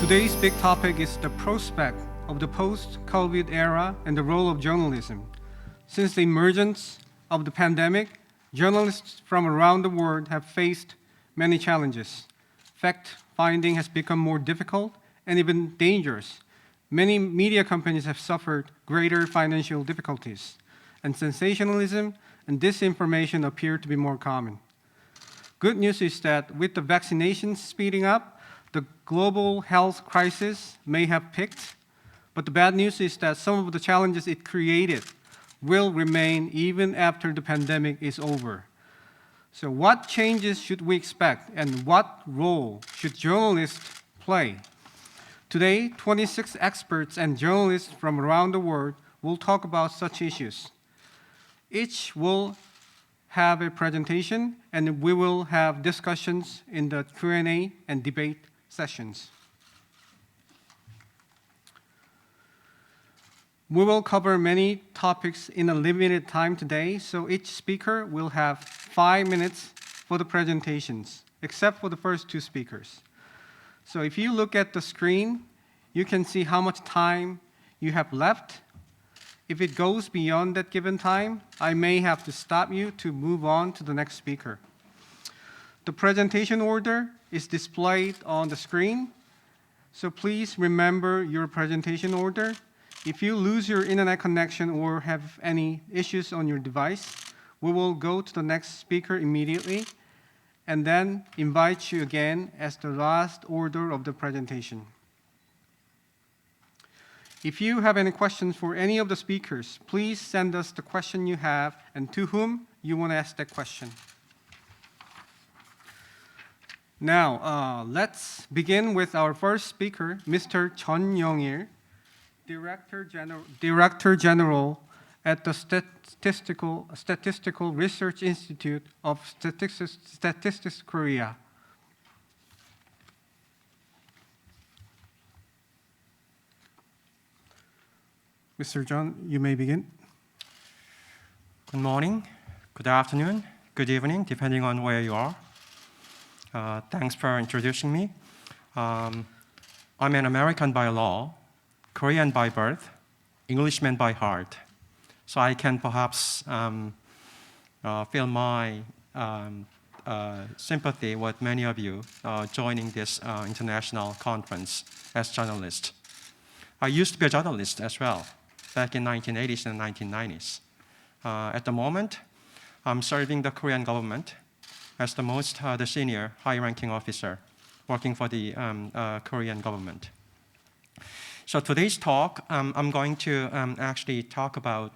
Today's big topic is the prospect of the post-COVID era and the role of journalism. Since the emergence of the pandemic, journalists from around the world have faced many challenges. Fact-finding has become more difficult and even dangerous. Many media companies have suffered greater financial difficulties, and sensationalism and disinformation appear to be more common. Good news is that with the vaccinations speeding up, the global health crisis may have peaked, but the bad news is that some of the challenges it created will remain even after the pandemic is over. So what changes should we expect, and what role should journalists play? Today, 26 experts and journalists from around the world will talk about such issues. Each will have a presentation, and we will have discussions in the Q&A and debate sessions. We will cover many topics in a limited time today, so each speaker will have 5 minutes for the presentations, except for the first two speakers. So if you look at the screen, you can see how much time you have left. If it goes beyond that given time, I may have to stop you to move on to the next speaker. The presentation order is displayed on the screen, so please remember your presentation order. If you lose your internet connection or have any issues on your device, we will go to the next speaker immediately and then invite you again as the last order of the presentation. If you have any questions for any of the speakers, please send us the question you have and to whom you want to ask that question. Now, let's begin with our first speaker, Mr. Chun Young-il, Director General at the Statistical Research Institute of Statistics Korea. Mr. Chun, you may begin. Good morning, good afternoon, good evening, depending on where you are. Thanks for introducing me. I'm an American by law, Korean by birth, Englishman by heart. So I can perhaps feel my sympathy with many of you joining this international conference as journalists. I used to be a journalist as well, back in 1980s and 1990s. At the moment, I'm serving the Korean government as the senior high-ranking officer working for the Korean government. So today's talk, I'm going to actually talk about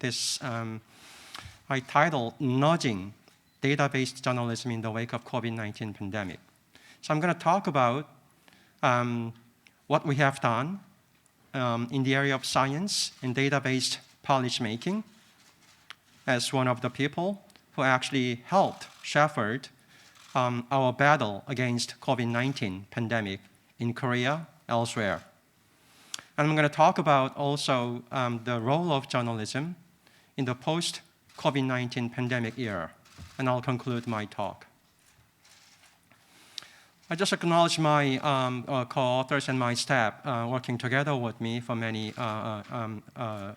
this I titled Nudging Data-Based Journalism in the Wake of COVID-19 Pandemic. So I'm going to talk about what we have done in the area of science and data-based policymaking as one of the people who actually helped shepherd our battle against COVID-19 pandemic in Korea, elsewhere. And I'm going to talk about also the role of journalism in the post-COVID-19 pandemic era, and I'll conclude my talk. I just acknowledge my co-authors and my staff working together with me for many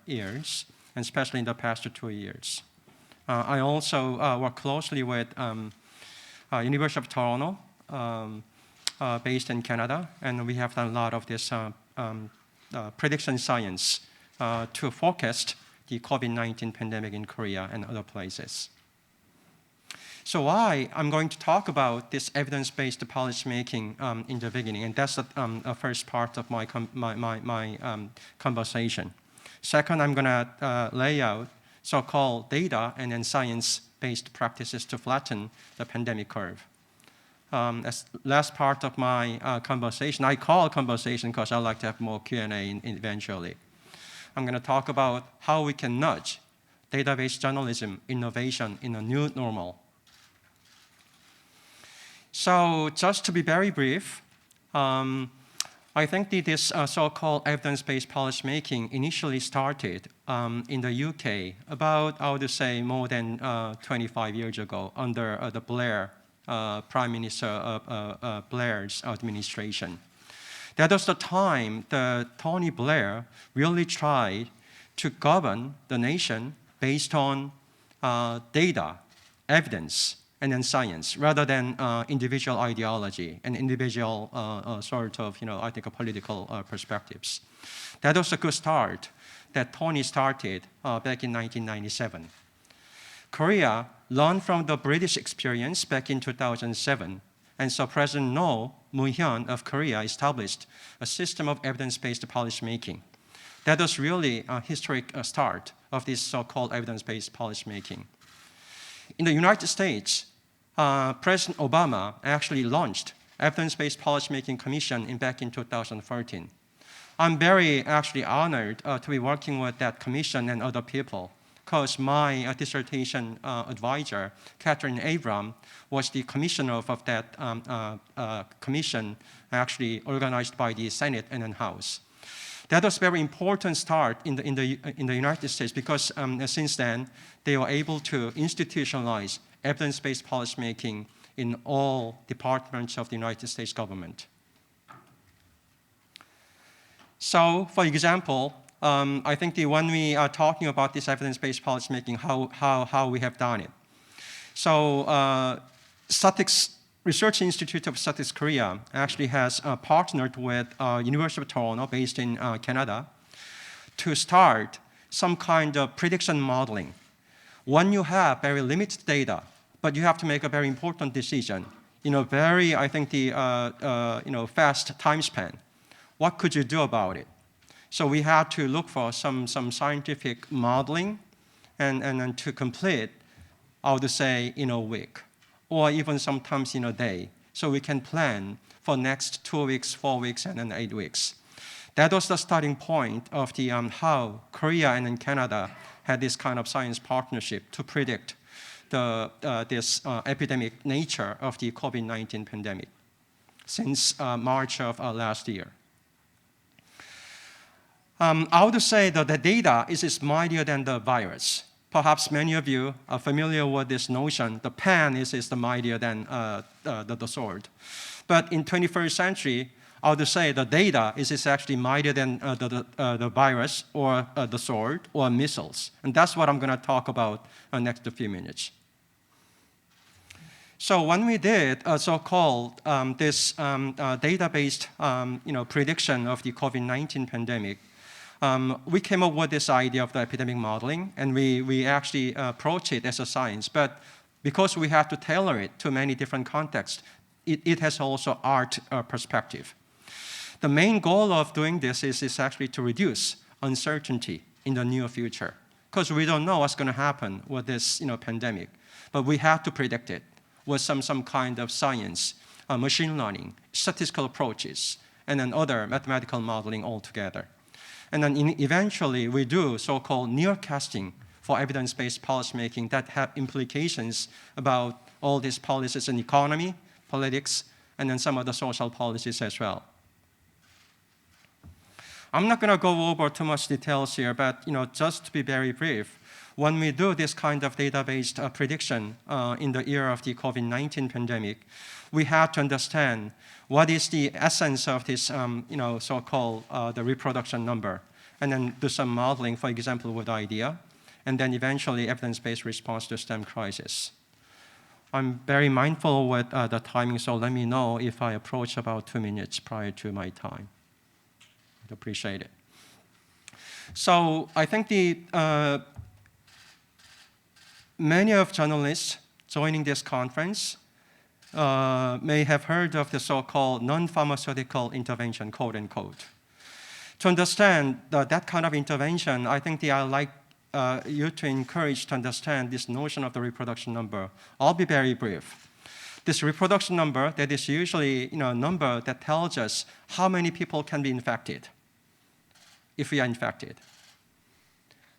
years, and especially in the past 2 years. I also work closely with University of Toronto, based in Canada, and we have done a lot of this prediction science to forecast the COVID-19 pandemic in Korea and other places. So why I'm going to talk about this evidence-based policymaking in the beginning, and that's the first part of my conversation. Second, I'm going to lay out so-called data and then science-based practices to flatten the pandemic curve. As last part of my conversation, I call conversation because I like to have more Q&A eventually. I'm going to talk about how we can nudge database journalism innovation in a new normal. So just to be very brief, I think this so-called evidence-based policymaking initially started in the UK about, I would say, more than 25 years ago under the Prime Minister Blair's administration. That was the time that Tony Blair really tried to govern the nation based on data, evidence, and then science, rather than individual ideology and individual I think, political perspectives. That was a good start that Tony started back in 1997. Korea learned from the British experience back in 2007, and so President No Moo-hyun of Korea established a system of evidence-based policymaking. That was really a historic start of this so-called evidence-based policymaking. In the United States, President Obama actually launched Evidence-Based Policymaking Commission back in 2013. I'm very actually honored to be working with that commission and other people, because my dissertation advisor, Catherine Abram, was the commissioner of that commission, actually organized by the Senate and then House. That was a very important start in the United States, because since then, they were able to institutionalize evidence-based policymaking in all departments of the United States government. So, for example, I think when we are talking about this evidence-based policymaking, how we have done it. So, Statistics Research Institute of Statistics Korea actually has partnered with University of Toronto, based in Canada, to start some kind of prediction modeling. When you have very limited data, but you have to make a very important decision in a very, I think, fast time span, what could you do about it? So we had to look for some scientific modeling and to complete, I would say, in a week, or even sometimes in a day. So we can plan for next 2 weeks, 4 weeks, and then 8 weeks. That was the starting point of the how Korea and then Canada had this kind of science partnership to predict this epidemic nature of the COVID-19 pandemic since March of last year. I would say that the data is mightier than the virus. Perhaps many of you are familiar with this notion, the pen is the mightier than the sword. But in 21st century, I would say the data is actually mightier than the virus or the sword or missiles. And that's what I'm going to talk about next few minutes. So when we did so-called this data-based prediction of the COVID-19 pandemic, we came up with this idea of the epidemic modeling, and we actually approach it as a science. But because we have to tailor it to many different contexts, it has also art perspective. The main goal of doing this is actually to reduce uncertainty in the near future, because we don't know what's going to happen with this pandemic, but we have to predict it with some kind of science, machine learning, statistical approaches, and then other mathematical modeling altogether. And then eventually we do so-called nearcasting for evidence-based policymaking that have implications about all these policies in economy, politics, and then some other social policies as well. I'm not going to go over too much details here, but just to be very brief, when we do this kind of data-based prediction in the era of the COVID-19 pandemic, we have to understand what is the essence of this so-called the reproduction number, and then do some modeling, for example, with IDEA, and then eventually evidence-based response to STEM crisis. I'm very mindful with the timing, so let me know if I approach about 2 minutes prior to my time. I'd appreciate it. So I think many of journalists joining this conference may have heard of the so-called non-pharmaceutical intervention, quote unquote. To understand that kind of intervention, I think I'd like you to encourage to understand this notion of the reproduction number. I'll be very brief. This reproduction number, that is usually a number that tells us how many people can be infected if we are infected.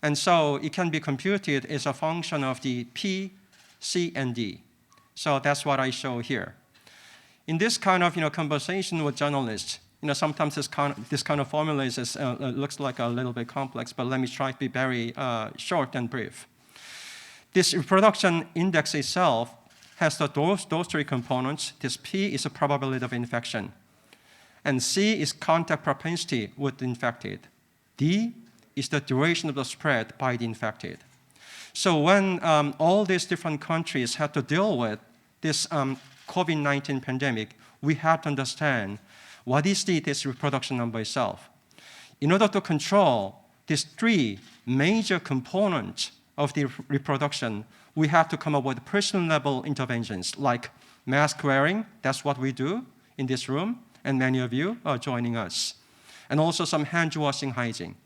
And so it can be computed as a function of the P, C, and D. So that's what I show here. In this kind of conversation with journalists, sometimes this kind of formula looks like a little bit complex, but let me try to be very short and brief. This reproduction index itself has those 3 components. This P is a probability of infection. And C is contact propensity with the infected. D is the duration of the spread by the infected. So when all these different countries had to deal with this COVID-19 pandemic, we have to understand what is this reproduction number itself. In order to control these three major components of the reproduction, we have to come up with personal level interventions like mask wearing, that's what we do in this room, and many of you are joining us. And also some hand washing hygiene.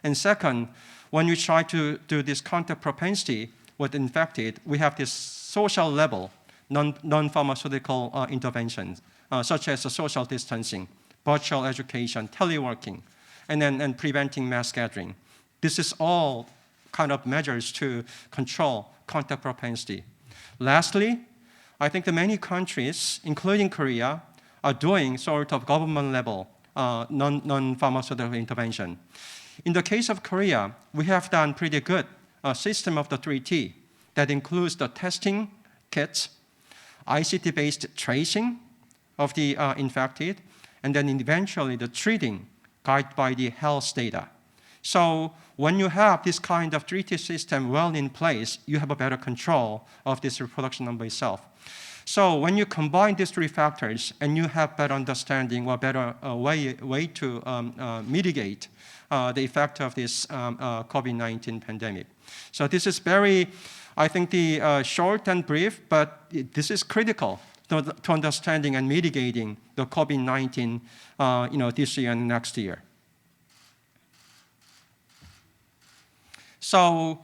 And second, when we try to do this contact propensity with infected, we have this social level, non-pharmaceutical interventions, such as social distancing, virtual education, teleworking, and then preventing mass gathering. This is all kind of measures to control contact propensity. Lastly, I think that many countries, including Korea, are doing sort of government level non-pharmaceutical intervention. In the case of Korea, we have done pretty good system of the 3T that includes the testing kits, ICT-based tracing of the infected, and then eventually the treating guided by the health data. So when you have this kind of 3T system well in place, you have a better control of this reproduction number itself. So when you combine these three factors and you have better understanding or better way to mitigate the effect of this COVID-19 pandemic. So this is very, I think, the short and brief, but this is critical to understanding and mitigating the COVID-19 this year and next year. So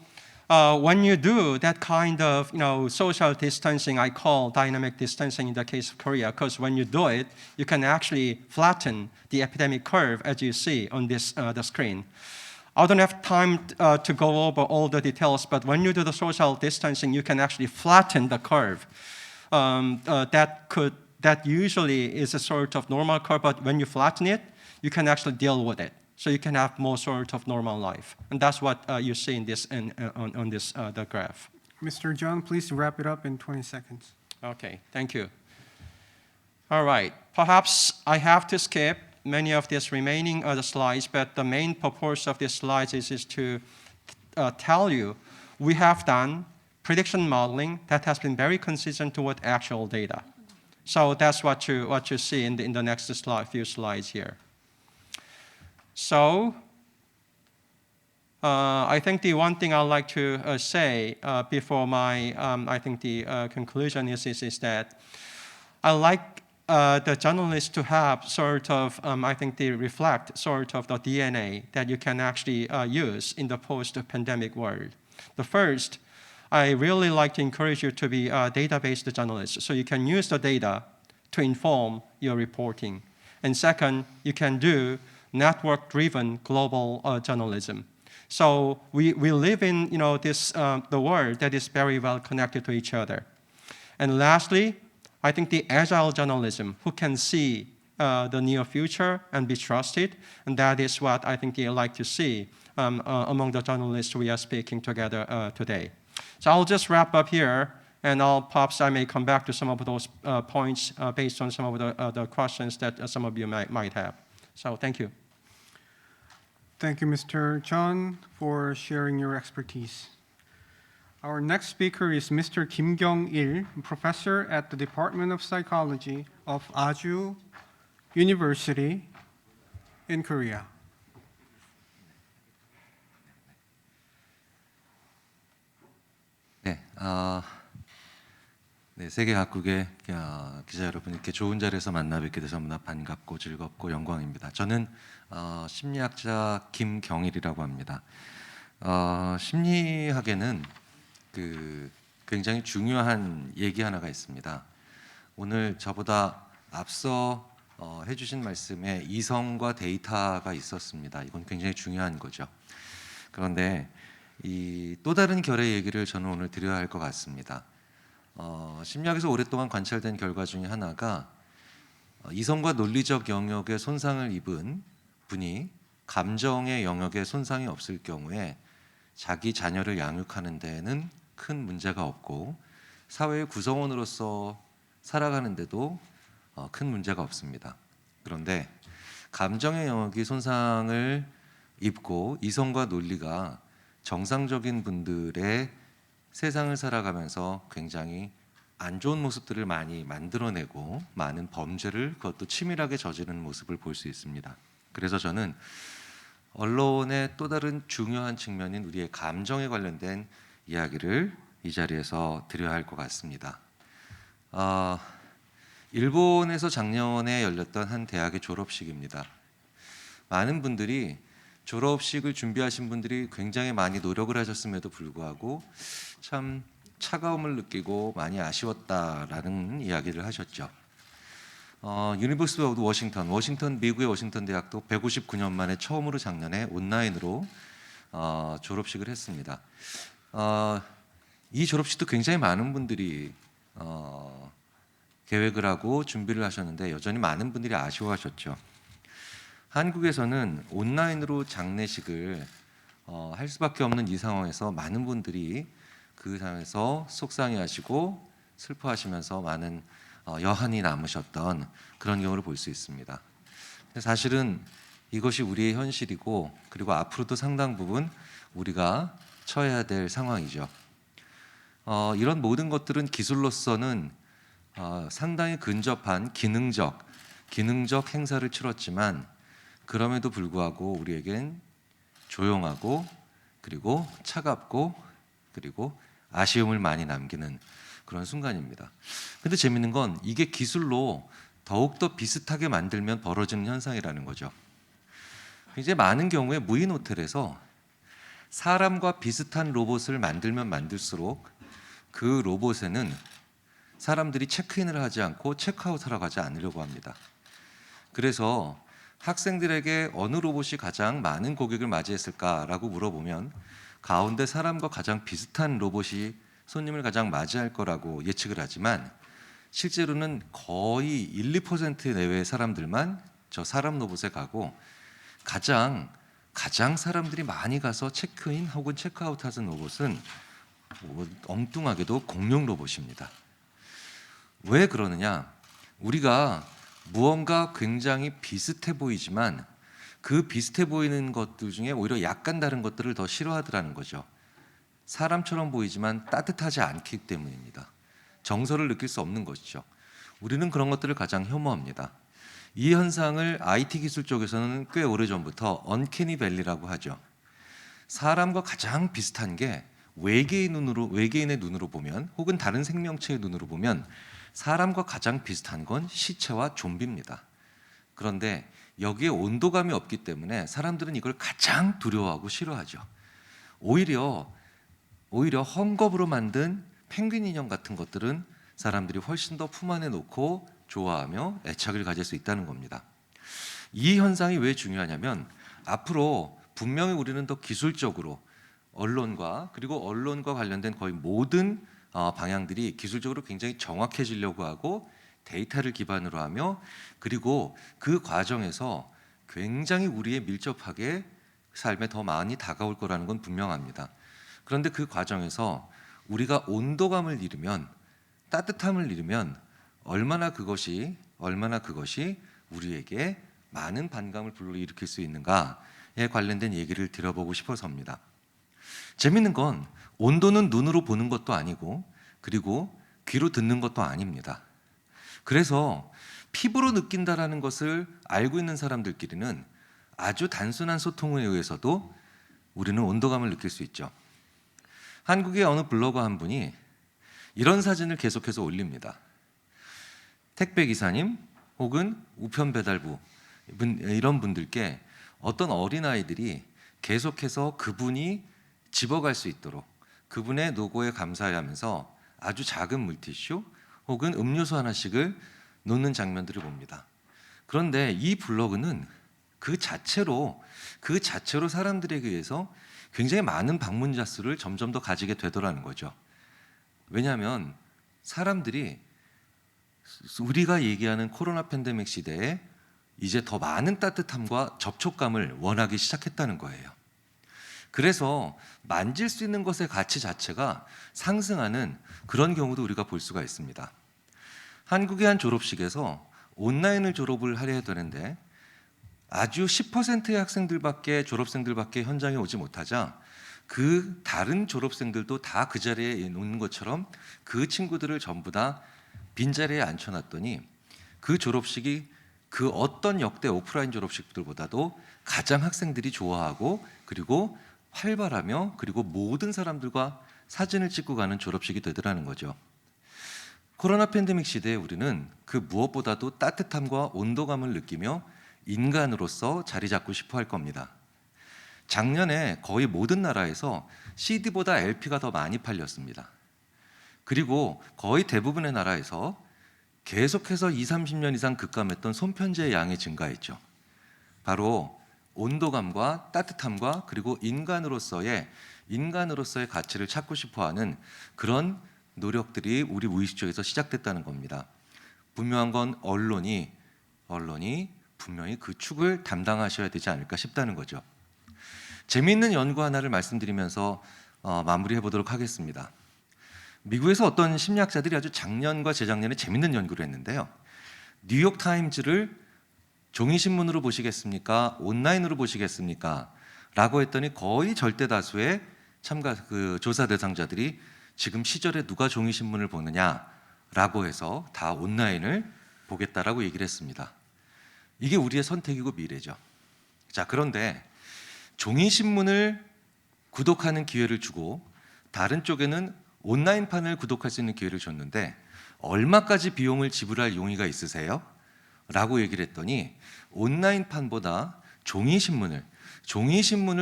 when you do that kind of social distancing, I call dynamic distancing in the case of Korea, because when you do it, you can actually flatten the epidemic curve as you see on this the screen. I don't have time to go over all the details, but when you do the social distancing, you can actually flatten the curve. That usually is a sort of normal curve, but when you flatten it, you can actually deal with it. So you can have more sort of normal life. And that's what you see in this on this the graph. Mr. John, please wrap it up in 20 seconds. Okay, thank you. All right, perhaps I have to skip many of these remaining other slides, but the main purpose of these slides is to tell you we have done prediction modeling that has been very consistent with actual data. So that's what you see in the next few slides here. So I think the one thing I'd like to say before my I think the conclusion is that I like the journalists to have sort of I think they reflect sort of the DNA that you can actually use in the post-pandemic world. The first, I really like to encourage you to be data-based journalists, so you can use the data to inform your reporting. And second, you can do network-driven global journalism. So we live in this the world that is very well connected to each other. And lastly, I think the agile journalism who can see the near future and be trusted, and that is what I think you like to see among the journalists we are speaking together today. So I'll just wrap up here, and perhaps I may come back to some of those points based on some of the questions that some of you might have. So thank you. Thank you, Mr. Chun, for sharing your expertise. Our next speaker is Mr. Kim Kyung-il, professor at the Department of Psychology of Aju University in Korea. 네, 세계 각국의 기자 여러분, 이렇게 좋은 자리에서 만나 뵙게 돼서 너무나 반갑고 즐겁고 영광입니다. 저는 심리학자 김경일이라고 합니다. 심리학에는 굉장히 중요한 얘기 하나가 있습니다. 오늘 저보다 앞서 해주신 말씀에 이성과 데이터가 있었습니다. 이건 굉장히 중요한 거죠. 그런데 이 또 다른 결의 얘기를 저는 오늘 드려야 할 것 같습니다. 심리학에서 오랫동안 관찰된 결과 중에 하나가 이성과 논리적 영역에 손상을 입은 분이 감정의 영역에 손상이 없을 경우에 자기 자녀를 양육하는 데에는 큰 문제가 없고 사회의 구성원으로서 살아가는 데도 큰 문제가 없습니다. 그런데 감정의 영역이 손상을 입고 이성과 논리가 정상적인 분들의 세상을 살아가면서 굉장히 안 좋은 모습들을 많이 만들어내고 많은 범죄를 그것도 치밀하게 저지르는 모습을 볼 수 있습니다. 그래서 저는 언론의 또 다른 중요한 측면인 우리의 감정에 관련된 이야기를 이 자리에서 드려야 할 것 같습니다. 일본에서 작년에 열렸던 한 대학의 졸업식입니다. 많은 분들이 졸업식을 준비하신 분들이 굉장히 많이 노력을 하셨음에도 불구하고 참 차가움을 느끼고 많이 아쉬웠다라는 이야기를 하셨죠. 유니버시티 오브 워싱턴 미국의 워싱턴 대학도 159년 만에 처음으로 작년에 온라인으로 졸업식을 했습니다. 이 졸업식도 굉장히 많은 분들이 계획을 하고 준비를 하셨는데 여전히 많은 분들이 아쉬워하셨죠. 한국에서는 온라인으로 장례식을 할 수밖에 없는 이 상황에서 많은 분들이 그 상황에서 속상해하시고 슬퍼하시면서 많은 여한이 남으셨던 그런 경우를 볼 수 있습니다. 사실은 이것이 우리의 현실이고 그리고 앞으로도 상당 부분 우리가 처해야 될 상황이죠. 이런 모든 것들은 기술로서는 상당히 근접한 기능적 행사를 치렀지만 그럼에도 불구하고 우리에겐 조용하고 그리고 차갑고 그리고 아쉬움을 많이 남기는 그런 순간입니다. 근데 재밌는 건 이게 기술로 더욱더 비슷하게 만들면 벌어지는 현상이라는 거죠. 이제 많은 경우에 무인 호텔에서 사람과 비슷한 로봇을 만들면 만들수록 그 로봇에는 사람들이 체크인을 하지 않고 체크아웃하러 가지 않으려고 합니다. 그래서 학생들에게 어느 로봇이 가장 많은 고객을 맞이했을까라고 물어보면 가운데 사람과 가장 비슷한 로봇이 손님을 가장 맞이할 거라고 예측을 하지만 실제로는 거의 1, 2% 내외의 사람들만 저 사람 로봇에 가고 가장 사람들이 많이 가서 체크인 혹은 체크아웃하는 로봇은 엉뚱하게도 공룡 로봇입니다. 왜 그러느냐? 우리가 무언가 굉장히 비슷해 보이지만 그 비슷해 보이는 것들 중에 오히려 약간 다른 것들을 더 싫어하더라는 거죠. 사람처럼 보이지만 따뜻하지 않기 때문입니다. 정서를 느낄 수 없는 것이죠. 우리는 그런 것들을 가장 혐오합니다. 이 현상을 IT 기술 쪽에서는 꽤 오래전부터 언캐니 밸리라고 하죠. 사람과 가장 비슷한 게 외계인의 눈으로 보면 혹은 다른 생명체의 눈으로 보면 사람과 가장 비슷한 건 시체와 좀비입니다. 그런데 여기에 온도감이 없기 때문에 사람들은 이걸 가장 두려워하고 싫어하죠. 오히려 헝겊으로 만든 펭귄 인형 같은 것들은 사람들이 훨씬 더 품 안에 놓고 좋아하며 애착을 가질 수 있다는 겁니다. 이 현상이 왜 중요하냐면 앞으로 분명히 우리는 더 기술적으로 언론과 관련된 거의 모든 방향들이 기술적으로 굉장히 정확해지려고 하고 데이터를 기반으로 하며 그리고 그 과정에서 굉장히 우리의 밀접하게 삶에 더 많이 다가올 거라는 건 분명합니다. 그런데 그 과정에서 우리가 온도감을 잃으면 따뜻함을 잃으면 얼마나 그것이 우리에게 많은 반감을 불러일으킬 수 있는가에 관련된 얘기를 드려보고 싶어서입니다. 재밌는 건 온도는 눈으로 보는 것도 아니고 그리고 귀로 듣는 것도 아닙니다. 그래서 피부로 느낀다라는 것을 알고 있는 사람들끼리는 아주 단순한 소통에 의해서도 우리는 온도감을 느낄 수 있죠. 한국의 어느 블로거 한 분이 이런 사진을 계속해서 올립니다. 택배 기사님 혹은 우편 배달부 이런 분들께 어떤 어린아이들이 계속해서 그분이 집어갈 수 있도록 그분의 노고에 감사하면서 아주 작은 물티슈 혹은 음료수 하나씩을 놓는 장면들을 봅니다. 그런데 이 블로그는 그 자체로 사람들에게 의해서 굉장히 많은 방문자 수를 점점 더 가지게 되더라는 거죠. 왜냐하면 사람들이 우리가 얘기하는 코로나 팬데믹 시대에 이제 더 많은 따뜻함과 접촉감을 원하기 시작했다는 거예요. 그래서 만질 수 있는 것의 가치 자체가 상승하는 그런 경우도 우리가 볼 수가 있습니다. 한국의 한 졸업식에서 온라인을 졸업을 하려 되는데 아주 10%의 학생들밖에 졸업생들밖에 현장에 오지 못하자 그 다른 졸업생들도 다 그 자리에 있는 것처럼 그 친구들을 전부 다 빈자리에 앉혀놨더니 그 졸업식이 그 어떤 역대 오프라인 졸업식들보다도 가장 학생들이 좋아하고 그리고 활발하며 그리고 모든 사람들과 사진을 찍고 가는 졸업식이 되더라는 거죠. 코로나 팬데믹 시대에 우리는 그 무엇보다도 따뜻함과 온도감을 느끼며 인간으로서 자리 잡고 싶어 할 겁니다. 작년에 거의 모든 나라에서 CD보다 LP가 더 많이 팔렸습니다. 그리고 거의 대부분의 나라에서 계속해서 20-30년 이상 급감했던 손편지의 양이 증가했죠. 바로 온도감과 따뜻함과 그리고 인간으로서의 가치를 찾고 싶어하는 그런 노력들이 우리 무의식 쪽에서 시작됐다는 겁니다. 분명한 건 언론이 분명히 그 축을 담당하셔야 되지 않을까 싶다는 거죠. 재미있는 연구 하나를 말씀드리면서 마무리해 보도록 하겠습니다. 미국에서 어떤 심리학자들이 아주 작년과 재작년에 재미있는 연구를 했는데요. 뉴욕 타임즈를 종이신문으로 보시겠습니까? 온라인으로 보시겠습니까? 라고 했더니 거의 절대 다수의 조사 대상자들이 지금 시절에 누가 종이신문을 보느냐라고 해서 다 온라인을 보겠다라고 얘기를 했습니다. 이게 우리의 선택이고 미래죠. 자, 그런데 종이신문을 구독하는 기회를 주고 다른 쪽에는 온라인판을 구독할 수 있는 기회를 줬는데 얼마까지 비용을 지불할 용의가 있으세요? 라고 얘기를 했더니 온라인판보다 종이신문을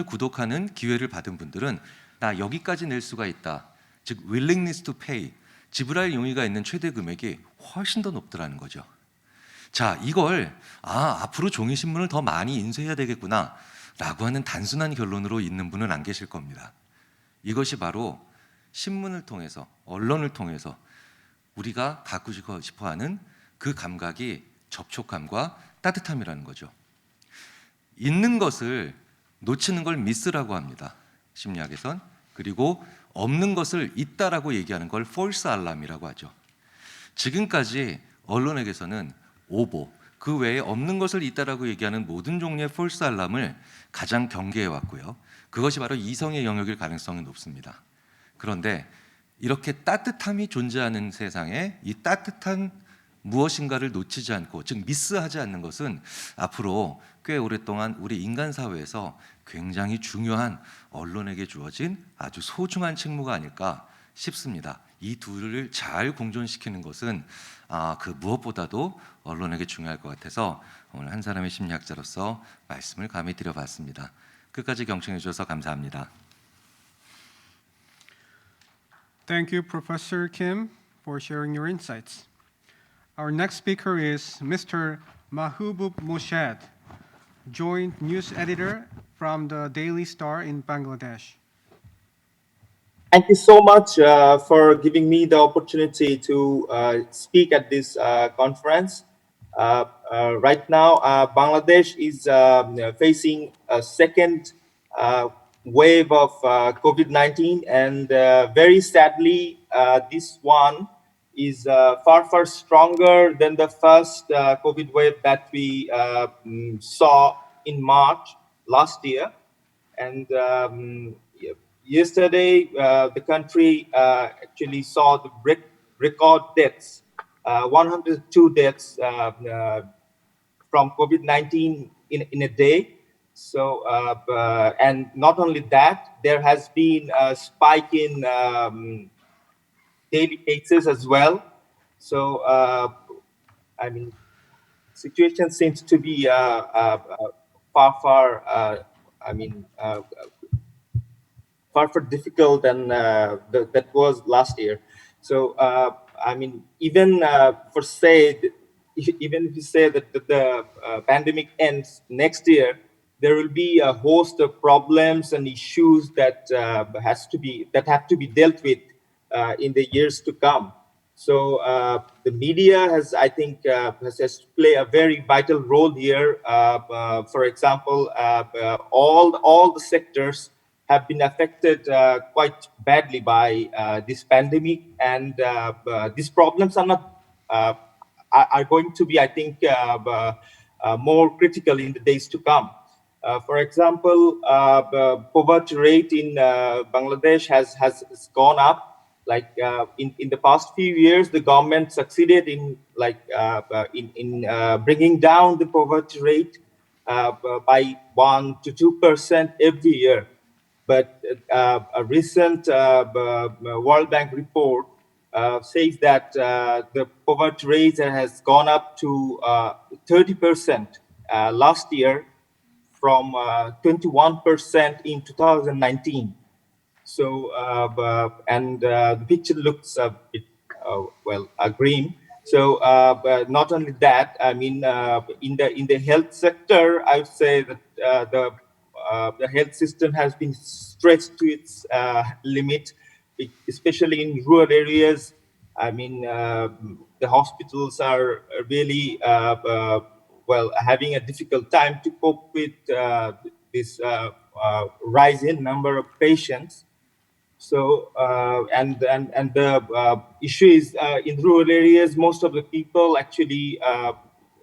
구독하는 기회를 받은 분들은 나 여기까지 낼 수가 있다. 즉 willingness to pay, 지불할 용의가 있는 최대 금액이 훨씬 더 높더라는 거죠. 자, 이걸 앞으로 종이신문을 더 많이 인쇄해야 되겠구나 라고 하는 단순한 결론으로 있는 분은 안 계실 겁니다. 이것이 바로 신문을 통해서, 언론을 통해서 우리가 갖고 싶어하는 그 감각이 접촉감과 따뜻함이라는 거죠. 있는 것을 놓치는 걸 미스라고 합니다. 심리학에선. 그리고 없는 것을 있다라고 얘기하는 걸 false alarm이라고 하죠. 지금까지 언론에게서는 오보, 그 외에 없는 것을 있다라고 얘기하는 모든 종류의 false alarm을 가장 경계해 왔고요. 그것이 바로 이성의 영역일 가능성이 높습니다. 그런데 이렇게 따뜻함이 존재하는 세상에 이 따뜻한 무엇인가를 놓치지 않고, 즉 미스하지 않는 것은 앞으로 꽤 오랫동안 우리 인간 사회에서 굉장히 중요한 언론에게 주어진 아주 소중한 책무가 아닐까 싶습니다. 이 둘을 잘 공존시키는 것은 그 무엇보다도 언론에게 중요할 것 같아서 오늘 한 사람의 심리학자로서 말씀을 감히 드려봤습니다. 끝까지 경청해 주셔서 감사합니다. Thank you, Professor Kim, for sharing your insights. Our next speaker is Mr. Mahbub Morshed, Joint News Editor from the Daily Star in Bangladesh. Thank you so much for giving me the opportunity to speak at this conference. Right now, Bangladesh is facing a second wave of COVID-19, and very sadly, this one is far stronger than the first COVID wave that we saw in March last year. And yesterday, the country actually saw the record deaths, 102 deaths from COVID-19 in a day. So, and not only that, there has been a spike in daily cases as well. So, I mean, situation seems to be far difficult than that was last year. So, I mean, even even if you say that the pandemic ends next year, there will be a host of problems and issues that have to be dealt with in the years to come. So the media has, I think, has to play a very vital role here. For example, all the sectors have been affected quite badly by this pandemic, and these problems are not are going to be, I think, more critical in the days to come. For example, the poverty rate in Bangladesh has gone up. Like in the past few years, the government succeeded in bringing down the poverty rate by 1 to 2% every year. But a recent World Bank report says that the poverty rate has gone up to 30% last year, from 21% in 2019. So, the picture looks a bit, grim. So, but not only that, I mean, in the health sector, I would say that the health system has been stretched to its limit, especially in rural areas. I mean, the hospitals are really having a difficult time to cope with this rise in number of patients. So and the issue is in rural areas, most of the people actually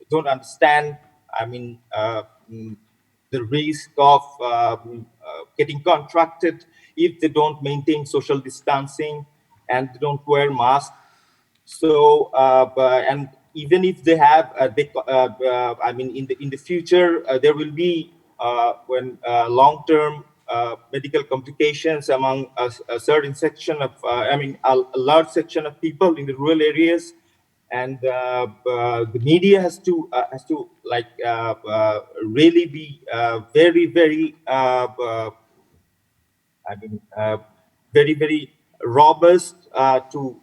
don't understand. I mean, the risk of getting contracted if they don't maintain social distancing and they don't wear masks. So and even if they have, I mean, in the future there will be when long-term medical complications among a certain section of, I mean, a large section of people in the rural areas, and the media has to like really be very I mean, very robust to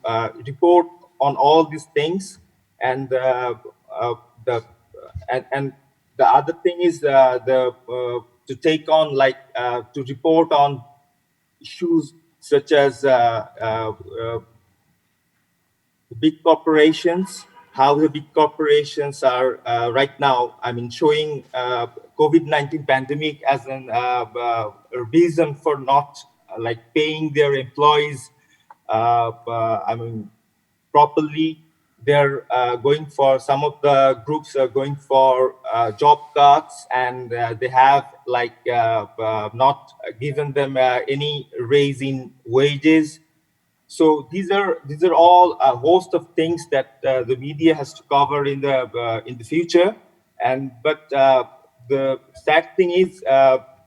report on all these things. And the and the other thing is to take on, like, to report on issues such as big corporations, how the big corporations are right now, I mean, showing COVID-19 pandemic as a reason for not like paying their employees, I mean, properly. They're going for, some of the groups are going for job cuts, and they have like not given them any raise in wages. So these are all a host of things that the media has to cover in the future. And but the sad thing is,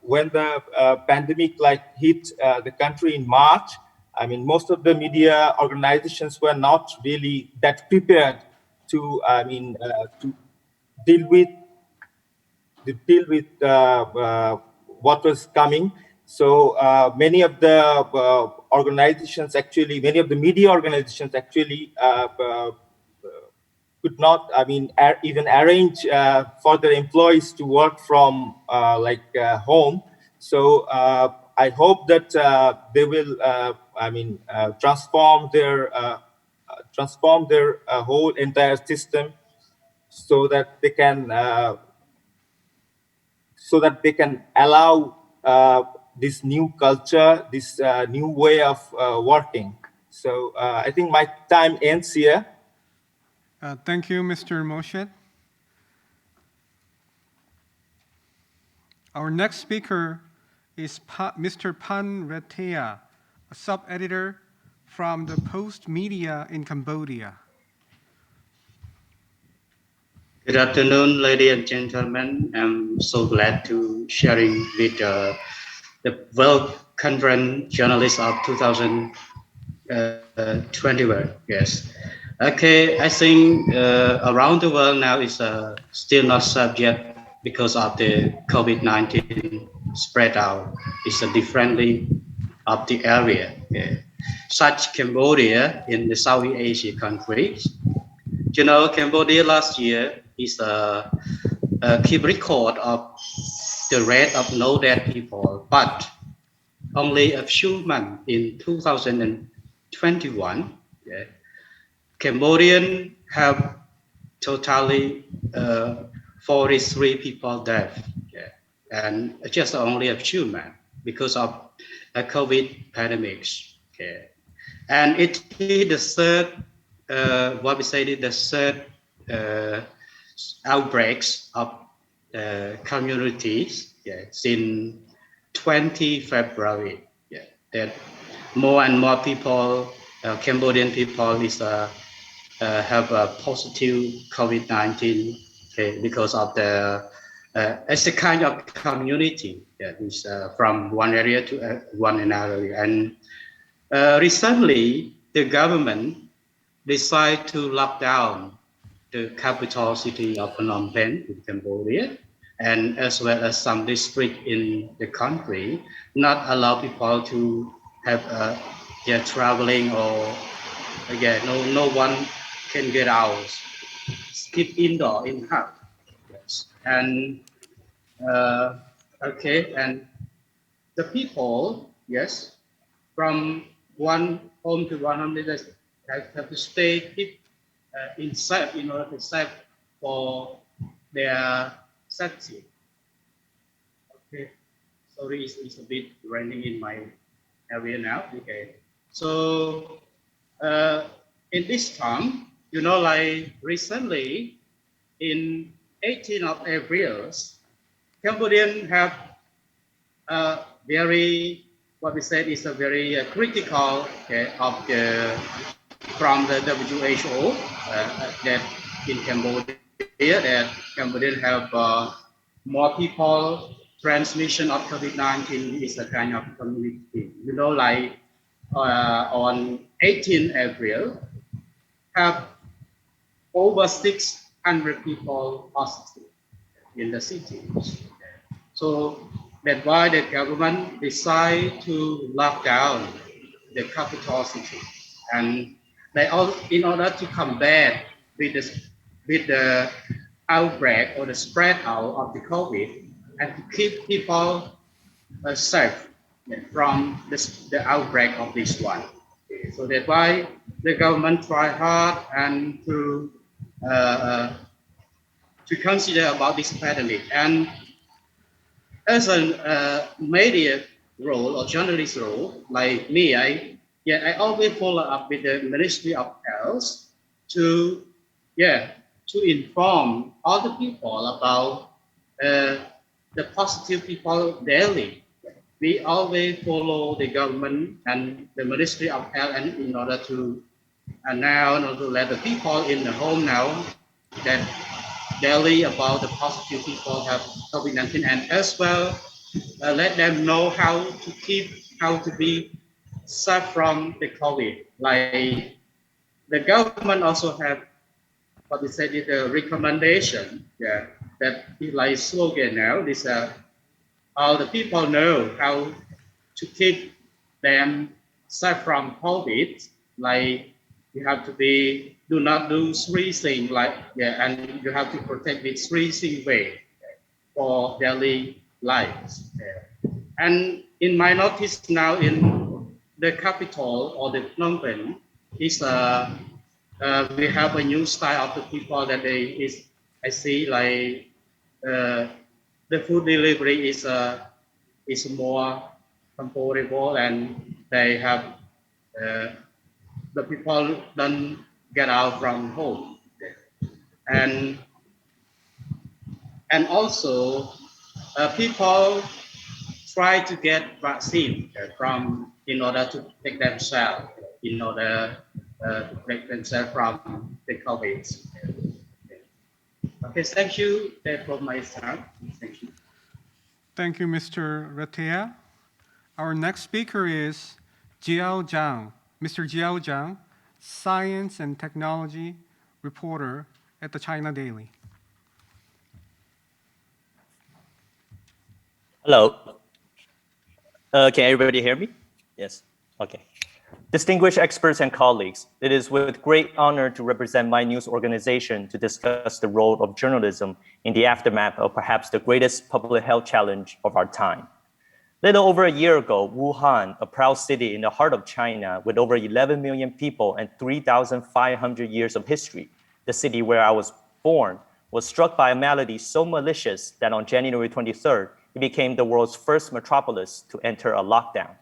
when the pandemic like hit the country in March, I mean, most of the media organizations were not really that prepared to, I mean, to deal with what was coming. So many of the organizations, actually, many of the media organizations actually could not, I mean, even arrange for their employees to work from home. So I hope that they will, I mean, transform their whole entire system, so that they can allow this new culture, this new way of working. So I think my time ends here. Thank you, Mr. Moshe. Our next speaker is Mr. Pan Retea, a sub-editor from the Post Media in Cambodia. Good afternoon, ladies and gentlemen. I'm so glad to sharing with the World Conference Journalists of 2021. Yes. Okay, I think around the world now is still not subject because of the COVID-19 spread out. It's differently of the area. Okay. Such Cambodia in the Southeast Asia countries. You know, Cambodia last year is keep record of the rate of no dead people, but only a few months in 2021, yeah, Cambodian have totally 43 people dead, yeah, and just only a few months because of a COVID pandemic. Okay. And it is the third, the third outbreaks of communities since 20 February. That more and more people, Cambodian people, have a positive COVID-19 because of the it's a kind of community is from one area to one another area. And recently, the government decided to lock down the capital city of Phnom Penh in Cambodia, and as well as some districts in the country, not allow people to have traveling or no one can get out, keep indoor in house. Yes. And and the people, yes, from one home to one home, they just have to stay inside in order to save for their safety. Okay, sorry, it's a bit raining in my area now. Okay, so in this time, like recently, in 18th of April, Cambodians have very, what we said is a very critical of from the WHO that in Cambodia that Cambodians have more people transmission of COVID-19 is a kind of community. Like on 18 April, have over 600 people positive in the city. So that's why the government decided to lock down the capital city, and they all in order to combat with the outbreak or the spread out of the COVID, and to keep people safe from the outbreak of this one. So that's why the government try hard and to consider about this pandemic. And as a media role or journalist role, like me, I always follow up with the Ministry of Health to inform all the people about the positive people daily. We always follow the government and the Ministry of Health, and in order to announce or to let the people in the home know that daily about the positive people have COVID-19, and as well let them know how to be safe from the COVID. Like the government also have what we said is a recommendation, that is like slogan now. This all the people know how to keep them safe from COVID. Like you have to do not do three things, and you have to protect with three things way for daily lives. And in my notice now in the capital or the Phnom Penh is we have a new style of the people that I see like the food delivery is more comfortable, and they have the people don't get out from home, and also people try to get vaccine in order to protect themselves, in order to protect themselves from the COVID. Okay, thank you. That's from my side. Thank you. Thank you, Mr. Ratea. Our next speaker is Jiao Zhang. Mr. Jiao Zhang, Science and Technology reporter at the China Daily. Hello. Can everybody hear me? Yes. Okay. Distinguished experts and colleagues, it is with great honor to represent my news organization to discuss the role of journalism in the aftermath of perhaps the greatest public health challenge of our time. Little over a year ago, Wuhan, a proud city in the heart of China with over 11 million people and 3,500 years of history, the city where I was born, was struck by a malady so malicious that on January 23rd, it became the world's first metropolis to enter a lockdown.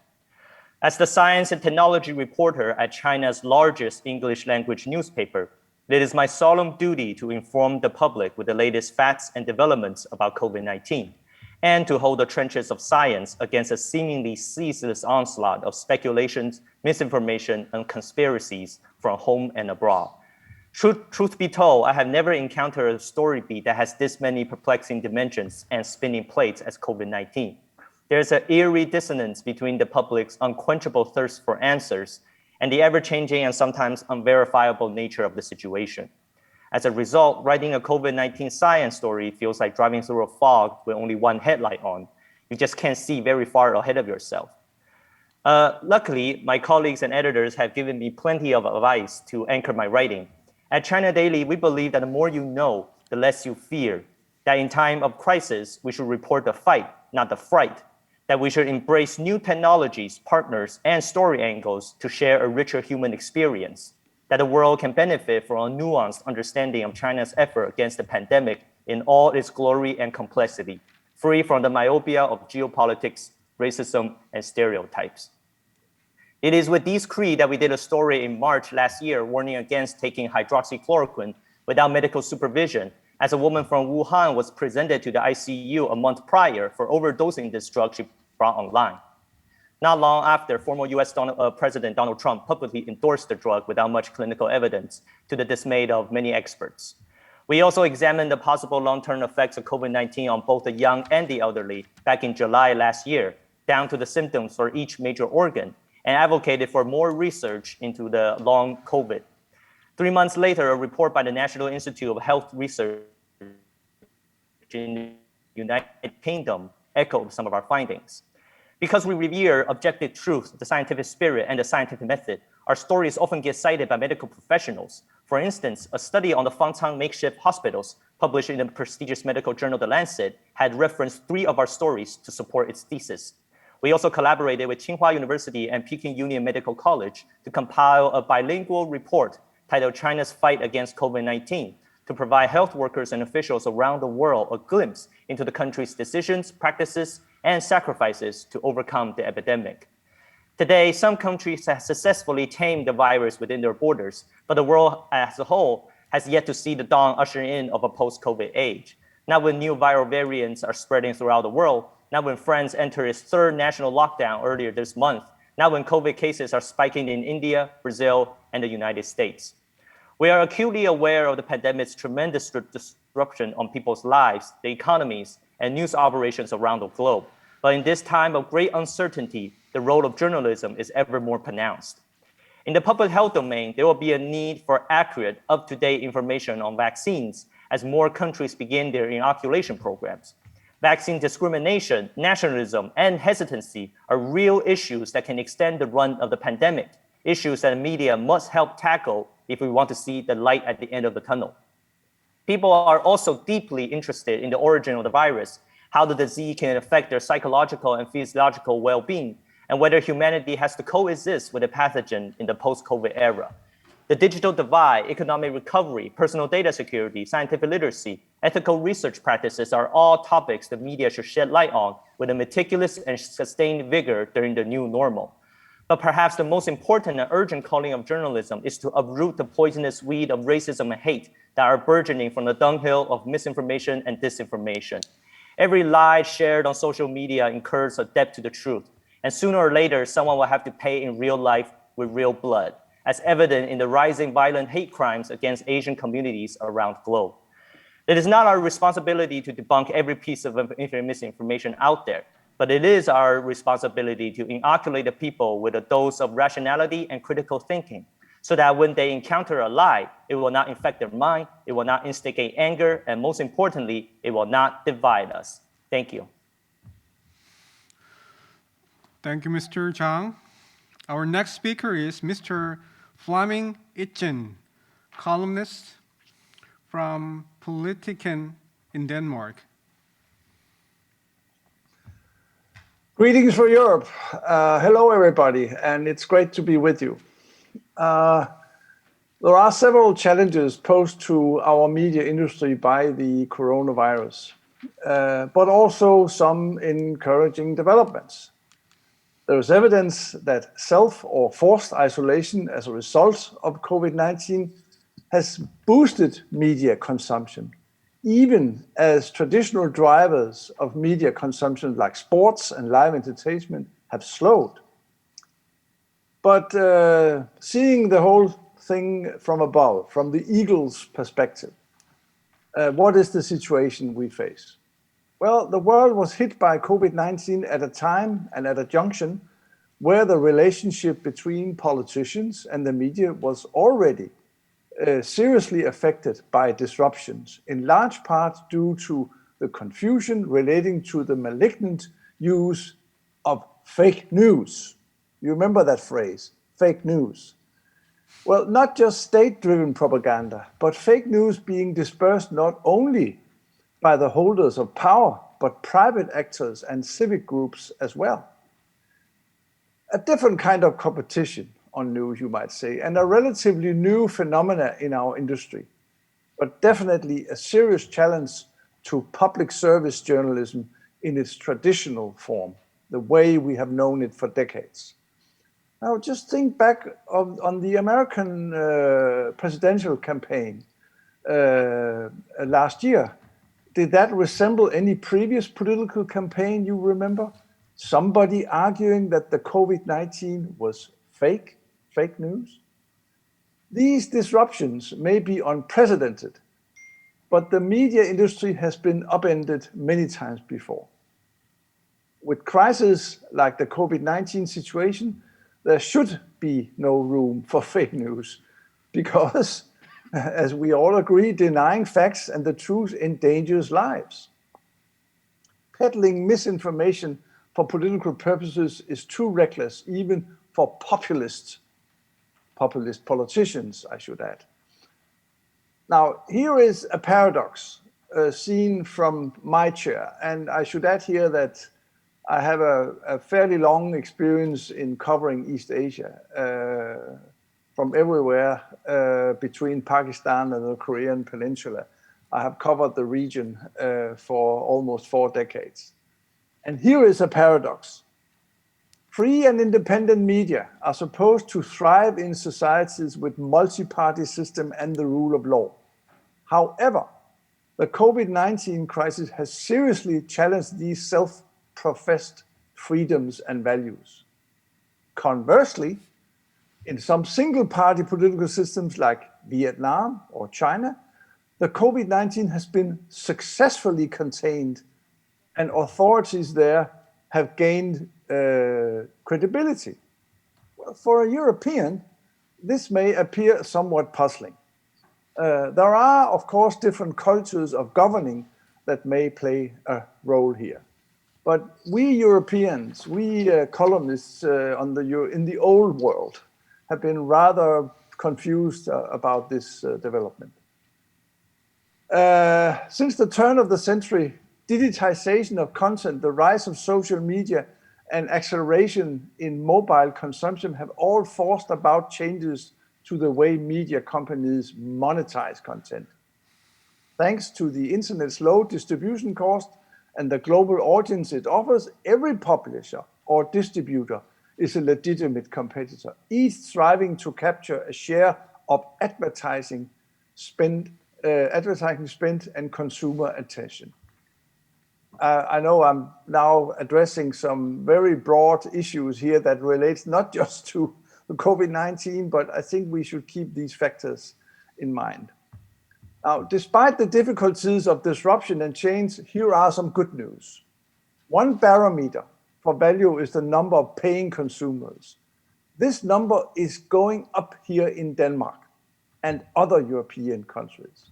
As the science and technology reporter at China's largest English language newspaper, It is my solemn duty to inform the public with the latest facts and developments about COVID-19, and to hold the trenches of science against a seemingly ceaseless onslaught of speculations, misinformation, and conspiracies from home and abroad. Truth be told, I have never encountered a story beat that has this many perplexing dimensions and spinning plates as COVID-19. There's an eerie dissonance between the public's unquenchable thirst for answers and the ever-changing and sometimes unverifiable nature of the situation. As a result, writing a COVID-19 science story feels like driving through a fog with only one headlight on. You just can't see very far ahead of yourself. Luckily, my colleagues and editors have given me plenty of advice to anchor my writing. At China Daily, we believe that the more you know, the less you fear. That in time of crisis, we should report the fight, not the fright. That we should embrace new technologies, partners, and story angles to share a richer human experience. That the world can benefit from a nuanced understanding of China's effort against the pandemic in all its glory and complexity, free from the myopia of geopolitics, racism, and stereotypes. It is with these creed that we did a story in March last year warning against taking hydroxychloroquine without medical supervision, as a woman from Wuhan was presented to the ICU a month prior for overdosing this drug she brought online. Not long after, former US President Donald Trump publicly endorsed the drug without much clinical evidence, to the dismay of many experts. We also examined the possible long-term effects of COVID-19 on both the young and the elderly back in July last year, down to the symptoms for each major organ, and advocated for more research into the long COVID. 3 months later, a report by the National Institute of Health Research in the United Kingdom echoed some of our findings. Because we revere objective truth, the scientific spirit, and the scientific method, our stories often get cited by medical professionals. For instance, a study on the Fangcang makeshift hospitals, published in the prestigious medical journal The Lancet, had referenced 3 of our stories to support its thesis. We also collaborated with Tsinghua University and Peking Union Medical College to compile a bilingual report titled China's Fight Against COVID-19 to provide health workers and officials around the world a glimpse into the country's decisions, practices, and sacrifices to overcome the epidemic. Today, some countries have successfully tamed the virus within their borders, but the world as a whole has yet to see the dawn ushering in of a post-COVID age. Not when new viral variants are spreading throughout the world, not when France entered its 3rd national lockdown earlier this month, not when COVID cases are spiking in India, Brazil, and the United States. We are acutely aware of the pandemic's tremendous disruption on people's lives, the economies, and news operations around the globe. But in this time of great uncertainty, the role of journalism is ever more pronounced. In the public health domain, there will be a need for accurate, up-to-date information on vaccines as more countries begin their inoculation programs. Vaccine discrimination, nationalism, and hesitancy are real issues that can extend the run of the pandemic, issues that the media must help tackle if we want to see the light at the end of the tunnel. People are also deeply interested in the origin of the virus, how the disease can affect their psychological and physiological well-being, and whether humanity has to coexist with a pathogen in the post-COVID era. The digital divide, economic recovery, personal data security, scientific literacy, ethical research practices are all topics the media should shed light on with a meticulous and sustained vigor during the new normal. But perhaps the most important and urgent calling of journalism is to uproot the poisonous weed of racism and hate that are burgeoning from the dunghill of misinformation and disinformation. Every lie shared on social media incurs a debt to the truth, and sooner or later, someone will have to pay in real life with real blood, as evident in the rising violent hate crimes against Asian communities around the globe. It is not our responsibility to debunk every piece of misinformation out there, but it is our responsibility to inoculate the people with a dose of rationality and critical thinking, so that when they encounter a lie, it will not infect their mind, it will not instigate anger, and most importantly, it will not divide us. Thank you. Thank you, Mr. Zhang. Our next speaker is Mr. Flemming Itchen, columnist from Politiken in Denmark. Greetings from Europe. Hello, everybody, and it's great to be with you. There are several challenges posed to our media industry by the coronavirus, but also some encouraging developments. There is evidence that self or forced isolation as a result of COVID-19 has boosted media consumption, even as traditional drivers of media consumption like sports and live entertainment have slowed. But seeing the whole thing from above, from the eagle's perspective, what is the situation we face? Well, the world was hit by COVID-19 at a time and at a junction where the relationship between politicians and the media was already seriously affected by disruptions, in large part due to the confusion relating to the malignant use of fake news. You remember that phrase, fake news. Well, not just state-driven propaganda, but fake news being dispersed not only by the holders of power, but private actors and civic groups as well. A different kind of competition on news, you might say, and a relatively new phenomena in our industry, but definitely a serious challenge to public service journalism in its traditional form, the way we have known it for decades. Now, just think back on the American presidential campaign last year. Did that resemble any previous political campaign you remember? Somebody arguing that the COVID-19 was fake news? These disruptions may be unprecedented, but the media industry has been upended many times before. With crises like the COVID-19 situation, there should be no room for fake news because, as we all agree, denying facts and the truth endangers lives. Peddling misinformation for political purposes is too reckless, even for populist politicians, I should add. Now, here is a paradox seen from my chair, and I should add here that I have a fairly long experience in covering East Asia, from everywhere between Pakistan and the Korean Peninsula. I have covered the region for almost 4 decades. And here is a paradox. Free and independent media are supposed to thrive in societies with multi-party system and the rule of law. However, the COVID-19 crisis has seriously challenged these self-professed freedoms and values. Conversely, in some single-party political systems like Vietnam or China, the COVID-19 has been successfully contained and authorities there have gained credibility. Well, for a European, this may appear somewhat puzzling. There are, of course, different cultures of governing that may play a role here. But we Europeans, we columnists in the old world, have been rather confused about this development. Since the turn of the century, digitization of content, the rise of social media, and acceleration in mobile consumption have all forced about changes to the way media companies monetize content. Thanks to the internet's low distribution cost and the global audience it offers, every publisher or distributor is a legitimate competitor, each striving to capture a share of advertising spend and consumer attention. I know I'm now addressing some very broad issues here that relates not just to COVID-19, but I think we should keep these factors in mind. Now, despite the difficulties of disruption and change, here are some good news. One barometer for value is the number of paying consumers. This number is going up here in Denmark and other European countries.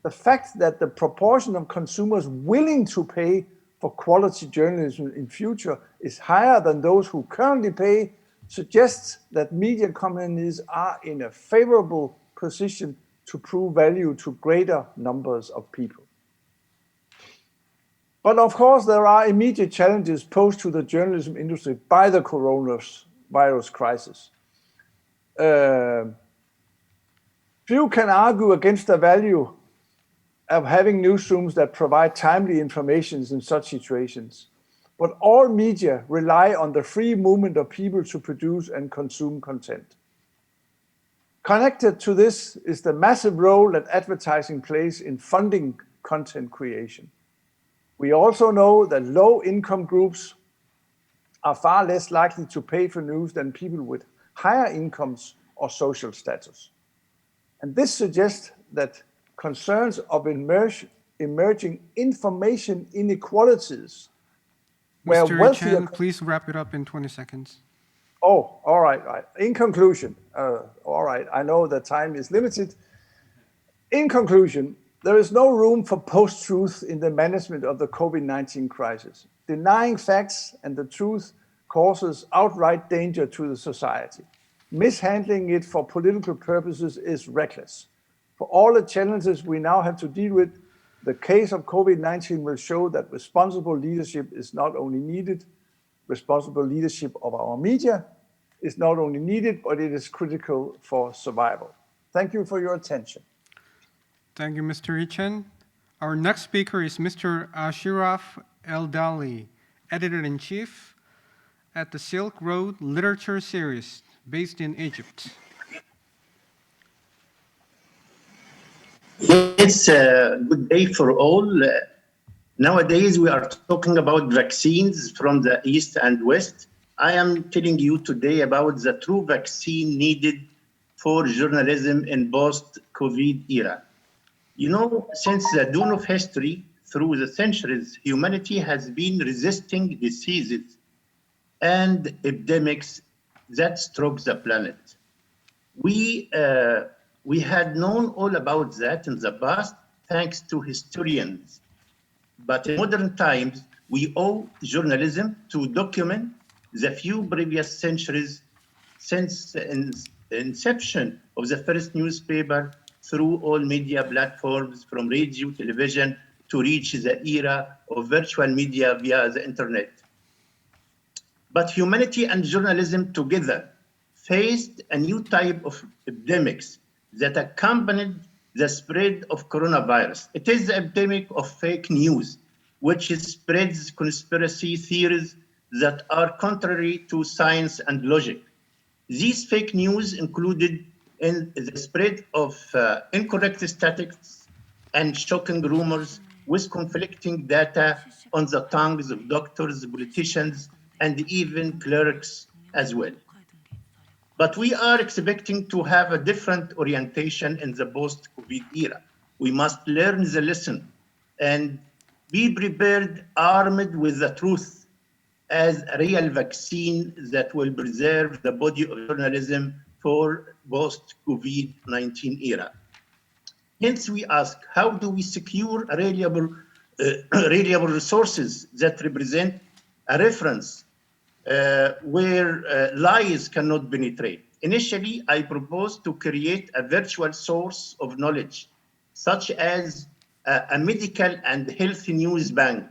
The fact that the proportion of consumers willing to pay for quality journalism in future is higher than those who currently pay suggests that media companies are in a favorable position to prove value to greater numbers of people. But of course, there are immediate challenges posed to the journalism industry by the coronavirus crisis. Few can argue against the value of having newsrooms that provide timely information in such situations. But all media rely on the free movement of people to produce and consume content. Connected to this is the massive role that advertising plays in funding content creation. We also know that low-income groups are far less likely to pay for news than people with higher incomes or social status. And this suggests that concerns of emerging information inequalities, where Mr. wealthier... Chen, please wrap it up in 20 seconds. Oh, all right. In conclusion, all right, I know the time is limited. In conclusion, there is no room for post-truth in the management of the COVID-19 crisis. Denying facts and the truth causes outright danger to the society. Mishandling it for political purposes is reckless. For all the challenges we now have to deal with, the case of COVID-19 will show that responsible leadership is not only needed, responsible leadership of our media is not only needed, but it is critical for survival. Thank you for your attention. Thank you, Mr. Chen. Our next speaker is Mr. Ashiraf El Dali, Editor-in-Chief at the Silk Road Literature Series, based in Egypt. It's a good day for all. Nowadays, we are talking about vaccines from the East and West. I am telling you today about the true vaccine needed for journalism in post-COVID era. You know, since the dawn of history, through the centuries, humanity has been resisting diseases and epidemics that struck the planet. We had known all about that in the past, thanks to historians. But in modern times, we owe journalism to document the few previous centuries since the inception of the first newspaper through all media platforms, from radio, television, to reach the era of virtual media via the internet. But humanity and journalism together faced a new type of epidemics that accompanied the spread of coronavirus. It is the epidemic of fake news, which spreads conspiracy theories that are contrary to science and logic. These fake news included in the spread of incorrect statistics and shocking rumors with conflicting data on the tongues of doctors, politicians, and even clerics as well. But we are expecting to have a different orientation in the post-COVID era. We must learn the lesson and be prepared, armed with the truth as a real vaccine that will preserve the body of journalism for post-COVID-19 era. Hence, we ask, how do we secure reliable resources that represent a reference where lies cannot penetrate? Initially, I proposed to create a virtual source of knowledge, such as a medical and health news bank.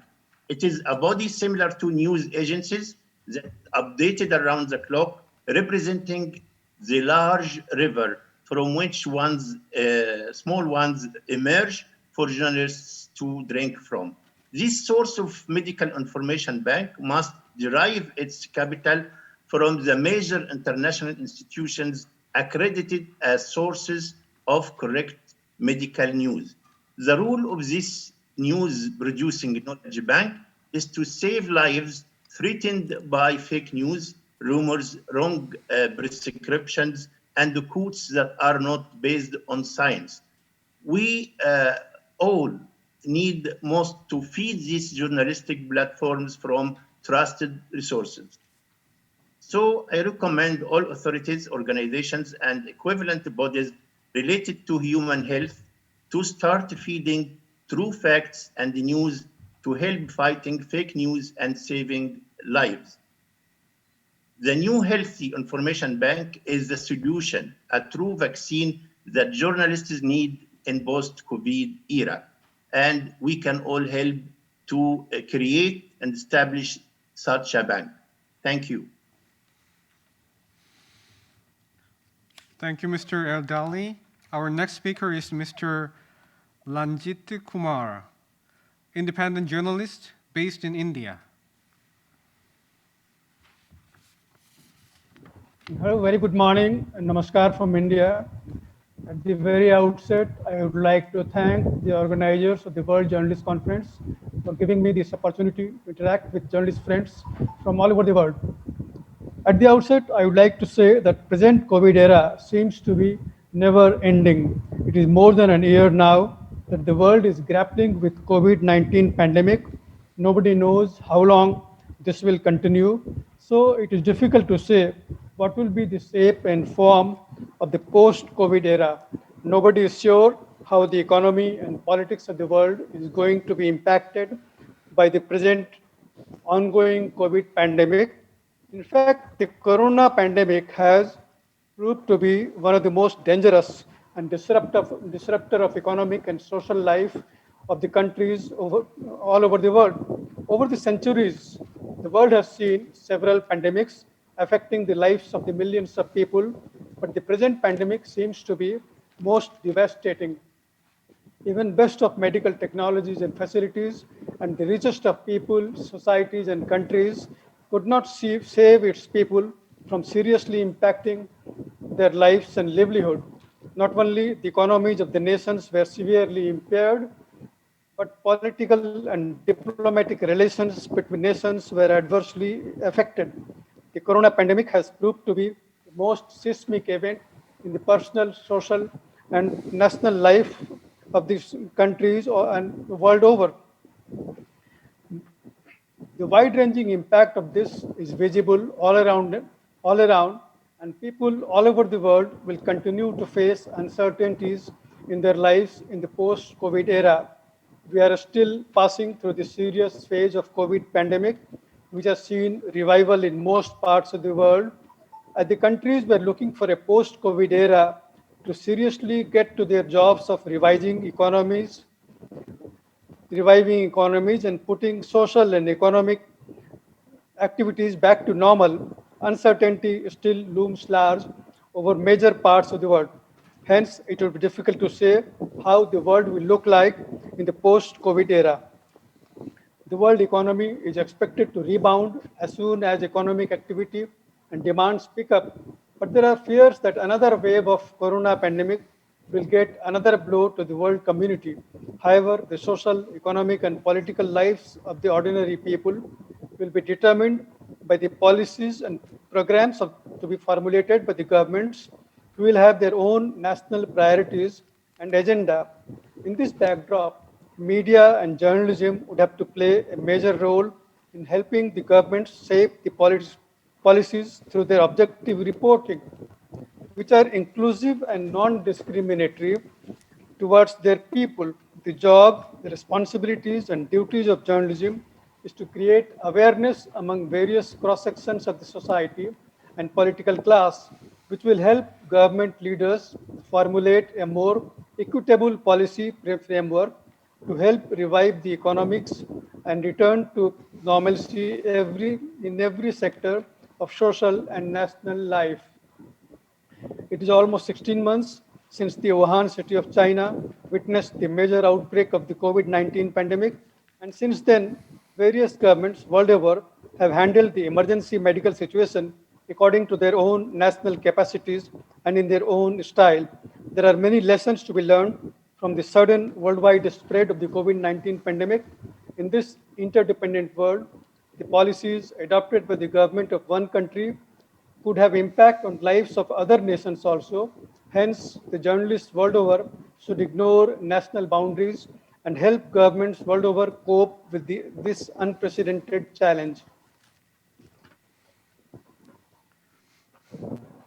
It is a body similar to news agencies that updated around the clock, representing the large river from which small ones emerge for journalists to drink from. This source of medical information bank must derive its capital from the major international institutions accredited as sources of correct medical news. The role of this news-producing knowledge bank is to save lives threatened by fake news, rumors, wrong prescriptions, and the quotes that are not based on science. We all need most to feed these journalistic platforms from trusted resources. So I recommend all authorities, organizations, and equivalent bodies related to human health to start feeding true facts and news to help fighting fake news and saving lives. The new Healthy Information Bank is the solution, a true vaccine that journalists need in post-COVID era. And we can all help to create and establish such a bank. Thank you. Thank you, Mr. El Dali. Our next speaker is Mr. Lanjet Kumar, independent journalist based in India. Hello, very good morning and namaskar from India. At the very outset, I would like to thank the organizers of the World Journalist Conference for giving me this opportunity to interact with journalist friends from all over the world. At the outset, I would like to say that present COVID era seems to be never ending. It is more than a year now that the world is grappling with COVID-19 pandemic. Nobody knows how long this will continue. So it is difficult to say what will be the shape and form of the post-COVID era. Nobody is sure how the economy and politics of the world is going to be impacted by the present ongoing COVID pandemic. In fact, the corona pandemic has proved to be one of the most dangerous and disruptor of economic and social life of the countries all over the world. Over the centuries, the world has seen several pandemics affecting the lives of the millions of people, but the present pandemic seems to be most devastating. Even best of medical technologies and facilities and the richest of people, societies and countries could not save its people from seriously impacting their lives and livelihood. Not only the economies of the nations were severely impaired, but political and diplomatic relations between nations were adversely affected. The corona pandemic has proved to be the most seismic event in the personal, social, and national life of these countries and the world over. The wide-ranging impact of this is visible all around, and people all over the world will continue to face uncertainties in their lives in the post-COVID era. We are still passing through the serious phase of COVID pandemic, which has seen revival in most parts of the world. As the countries were looking for a post-COVID era to seriously get to their jobs of reviving economies and putting social and economic activities back to normal, uncertainty still looms large over major parts of the world. Hence, it will be difficult to say how the world will look like in the post-COVID era. The world economy is expected to rebound as soon as economic activity and demands pick up. But there are fears that another wave of corona pandemic will get another blow to the world community. However, the social, economic, and political lives of the ordinary people will be determined by the policies and programs to be formulated by the governments who will have their own national priorities and agenda. In this backdrop, media and journalism would have to play a major role in helping the governments shape the policies through their objective reporting, which are inclusive and non-discriminatory towards their people. The job, the responsibilities and duties of journalism is to create awareness among various cross-sections of the society and political class, which will help government leaders formulate a more equitable policy framework to help revive the economics and return to normalcy in every sector of social and national life. It is almost 16 months since the Wuhan city of China witnessed the major outbreak of the COVID-19 pandemic, and since then, various governments world over have handled the emergency medical situation according to their own national capacities and in their own style. There are many lessons to be learned from the sudden worldwide spread of the COVID-19 pandemic. In this interdependent world, the policies adopted by the government of one country could have impact on lives of other nations also. Hence, the journalists world over should ignore national boundaries and help governments world over cope with this unprecedented challenge.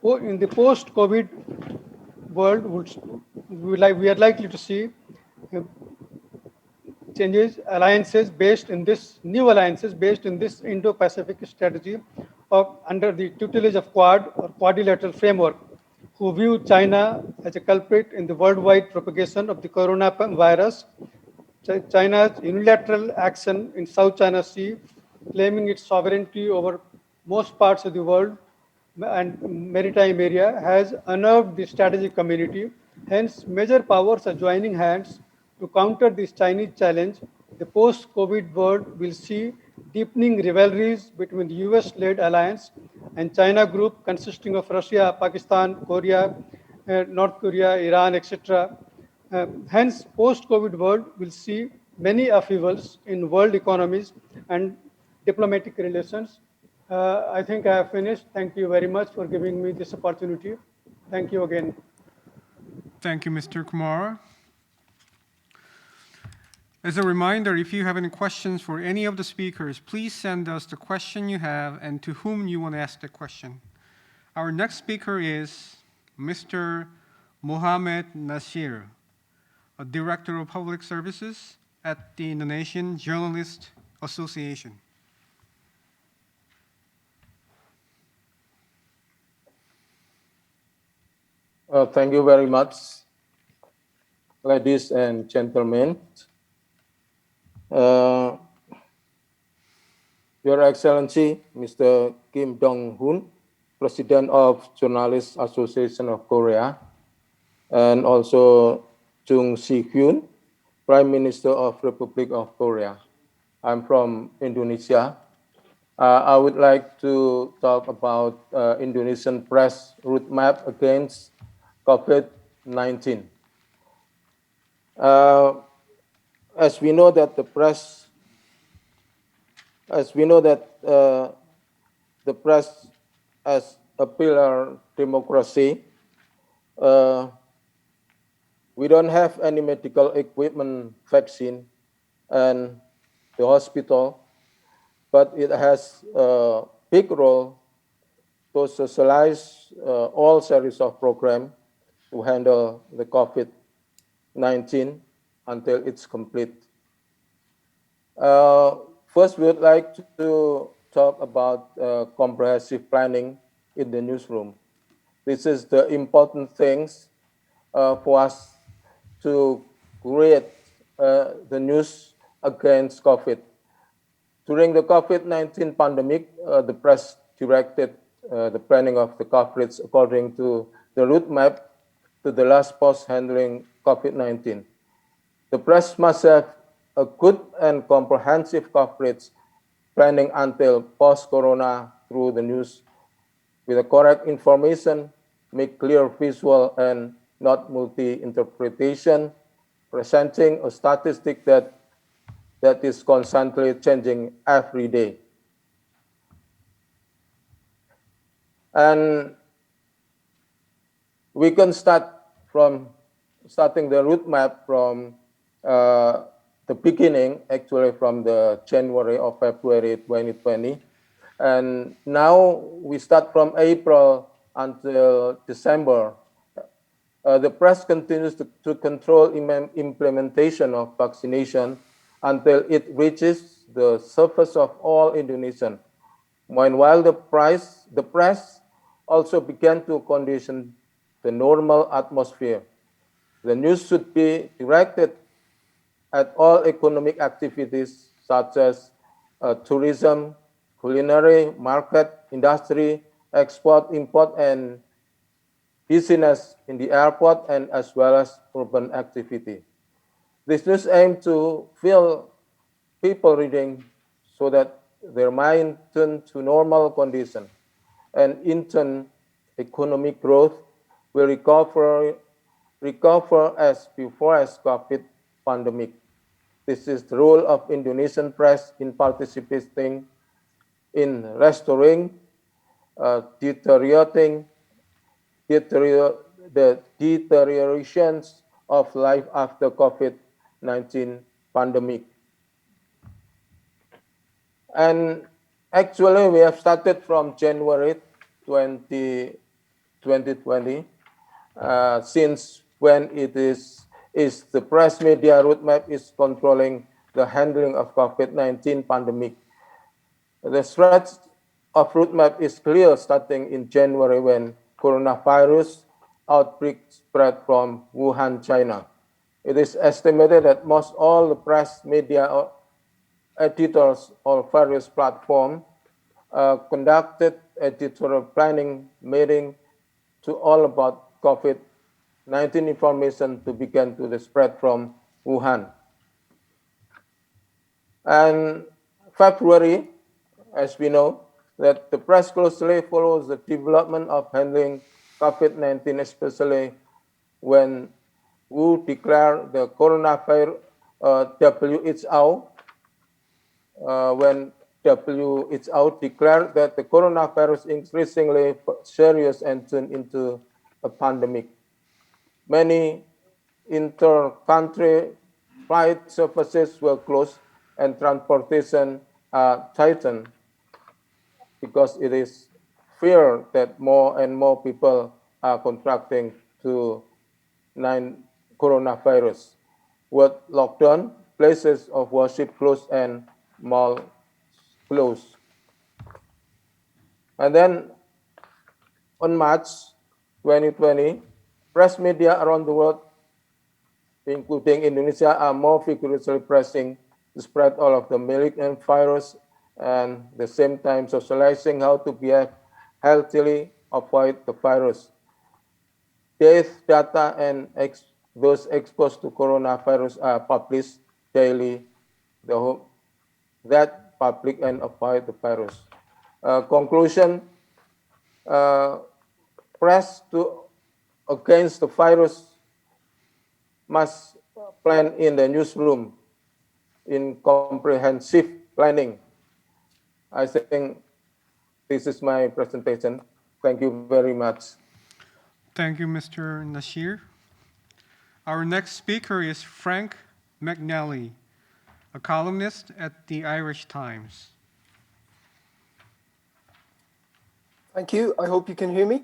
In the post-COVID world, we are likely to see new alliances based in this Indo-Pacific strategy under the tutelage of Quad or quadrilateral framework, who view China as a culprit in the worldwide propagation of the coronavirus. China's unilateral action in South China Sea, claiming its sovereignty over most parts of the world and maritime area, has unnerved the strategic community. Hence, major powers are joining hands to counter this Chinese challenge. The post-COVID world will see deepening rivalries between the US-led alliance and China group consisting of Russia, Pakistan, Korea, North Korea, Iran, etc. Hence, post-COVID world will see many upheavals in world economies and diplomatic relations. I think I have finished. Thank you very much for giving me this opportunity. Thank you again. Thank you, Mr. Kumar. As a reminder, if you have any questions for any of the speakers, please send us the question you have and to whom you want to ask the question. Our next speaker is Mr. Mohammed Nasheer, a Director of Public Services at the Indonesian Journalists Association. Thank you very much, ladies and gentlemen. Your Excellency, Mr. Kim Dong-hoon, President of Journalists Association of Korea, and also Chung Si-hyun, Prime Minister of Republic of Korea. I'm from Indonesia. I would like to talk about Indonesian press roadmap against COVID-19. As we know that the press as a pillar democracy, we don't have any medical equipment, vaccine, and the hospital, but it has a big role to socialize all series of programs to handle the COVID-19 until it's complete. First, we would like to talk about comprehensive planning in the newsroom. This is the important things for us to create the news against COVID. During the COVID-19 pandemic, the press directed the planning of the coverage according to the roadmap to the last post handling COVID-19. The press must have a good and comprehensive coverage planning until post-corona through the news with the correct information, make clear visual and not multi-interpretation, presenting a statistic that is constantly changing every day. And we can starting the roadmap from the beginning, actually from the January or February 2020. And now we start from April until December. The press continues to control implementation of vaccination until it reaches the surface of all Indonesian. Meanwhile, the press also began to condition the normal atmosphere. The news should be directed at all economic activities such as tourism, culinary, market, industry, export, import, and business in the airport, and as well as urban activity. This news aims to fill people reading so that their mind turn to normal condition, and in turn, economic growth will recover as before as COVID pandemic. This is the role of Indonesian press in participating in restoring the deteriorations of life after COVID-19 pandemic. And actually, we have started from January 2020, since when it is the press media roadmap is controlling the handling of COVID-19 pandemic. The threat of roadmap is clear starting in January when coronavirus outbreak spread from Wuhan, China. It is estimated that most all the press media or editors or various platforms conducted editorial planning meeting to all about COVID-19 information to begin to the spread from Wuhan. And February, as we know, that the press closely follows the development of handling COVID-19, especially when WHO declared the coronavirus WHO, when WHO declared that the coronavirus increasingly serious and turned into a pandemic. Many inter-country flight services were closed and transportation tightened because it is feared that more and more people are contracting to coronavirus. With lockdown, places of worship closed and malls closed. And then on March 2020, press media around the world, including Indonesia, are more vigorously pressing to spread all of the malignant virus and at the same time socializing how to behave healthily, avoid the virus. Death data and those exposed to coronavirus are published daily. The hope that public and avoid the virus. Conclusion: press against the virus must plan in the newsroom in comprehensive planning. I think this is my presentation. Thank you very much. Thank you, Mr. Nasheer. Our next speaker is Frank Mcnally, a columnist at the Irish Times. Thank you. I hope you can hear me.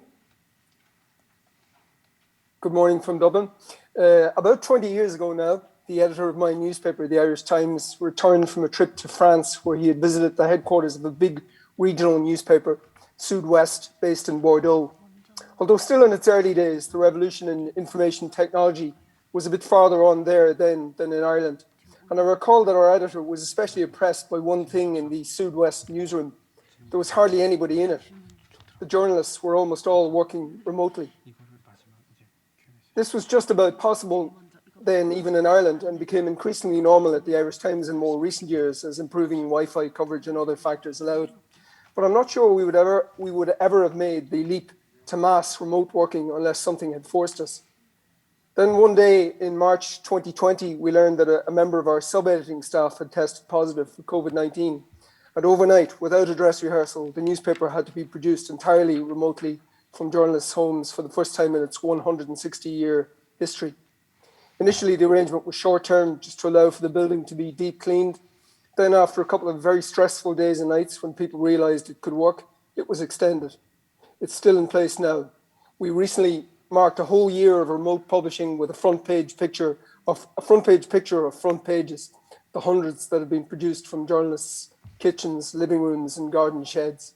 Good morning from Dublin. About 20 years ago now, the editor of my newspaper, the Irish Times, returned from a trip to France where he had visited the headquarters of a big regional newspaper, Sud West, based in Bordeaux. Although still in its early days, the revolution in information technology was a bit farther on there than in Ireland. And I recall that our editor was especially impressed by one thing in the Sud West newsroom. There was hardly anybody in it. The journalists were almost all working remotely. This was just about possible then, even in Ireland, and became increasingly normal at the Irish Times in more recent years as improving Wi-Fi coverage and other factors allowed. But I'm not sure we would ever have made the leap to mass remote working unless something had forced us. Then one day in March 2020, we learned that a member of our sub-editing staff had tested positive for COVID-19. And overnight, without a dress rehearsal, the newspaper had to be produced entirely remotely from journalists' homes for the first time in its 160-year history. Initially, the arrangement was short-term, just to allow for the building to be deep cleaned. Then, after a couple of very stressful days and nights when people realized it could work, it was extended. It's still in place now. We recently marked a whole year of remote publishing with a front page picture of front pages, the hundreds that have been produced from journalists' kitchens, living rooms, and garden sheds.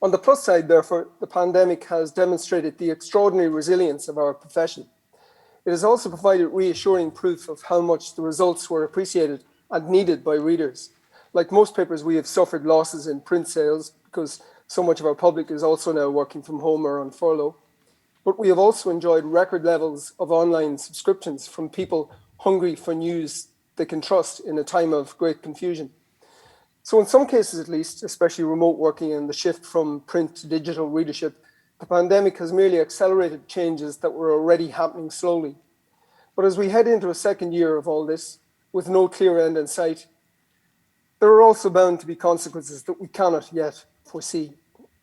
On the plus side, therefore, the pandemic has demonstrated the extraordinary resilience of our profession. It has also provided reassuring proof of how much the results were appreciated and needed by readers. Like most papers, we have suffered losses in print sales because so much of our public is also now working from home or on furlough. But we have also enjoyed record levels of online subscriptions from people hungry for news they can trust in a time of great confusion. So in some cases at least, especially remote working and the shift from print to digital readership, the pandemic has merely accelerated changes that were already happening slowly. But as we head into a second year of all this, with no clear end in sight, there are also bound to be consequences that we cannot yet foresee.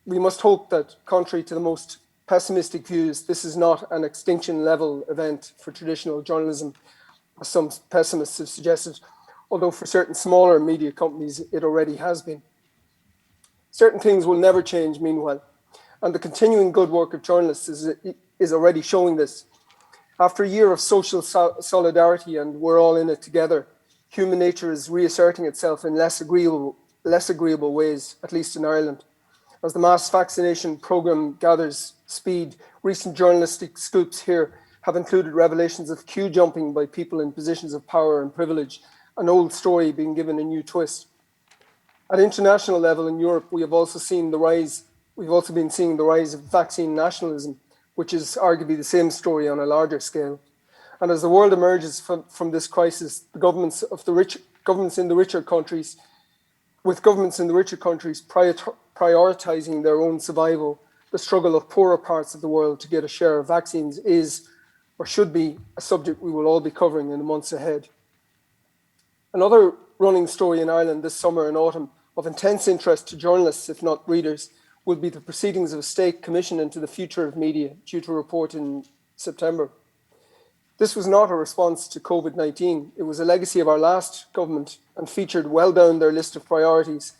We must hope that, contrary to the most pessimistic views, this is not an extinction-level event for traditional journalism, as some pessimists have suggested, although for certain smaller media companies, it already has been. Certain things will never change meanwhile, and the continuing good work of journalists is already showing this. After a year of social solidarity and we're all in it together, human nature is reasserting itself in less agreeable ways, at least in Ireland. As the mass vaccination programme gathers speed, recent journalistic scoops here have included revelations of queue jumping by people in positions of power and privilege, an old story being given a new twist. At international level in Europe, we have also been seeing the rise of vaccine nationalism, which is arguably the same story on a larger scale. And as the world emerges from this crisis, the governments in the richer countries with governments in the richer countries prioritizing their own survival, the struggle of poorer parts of the world to get a share of vaccines is, or should be, a subject we will all be covering in the months ahead. Another running story in Ireland this summer and autumn of intense interest to journalists, if not readers, will be the proceedings of a state commission into the future of media, due to report in September. This was not a response to COVID-19. It was a legacy of our last government and featured well down their list of priorities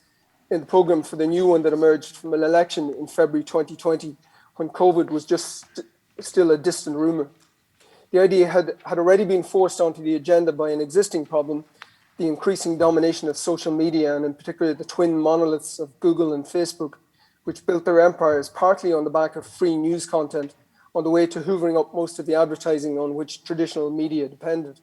in the programme for the new one that emerged from an election in February 2020, when COVID was just still a distant rumour. The idea had already been forced onto the agenda by an existing problem, the increasing domination of social media, and in particular the twin monoliths of Google and Facebook, which built their empires partly on the back of free news content, on the way to hoovering up most of the advertising on which traditional media depended.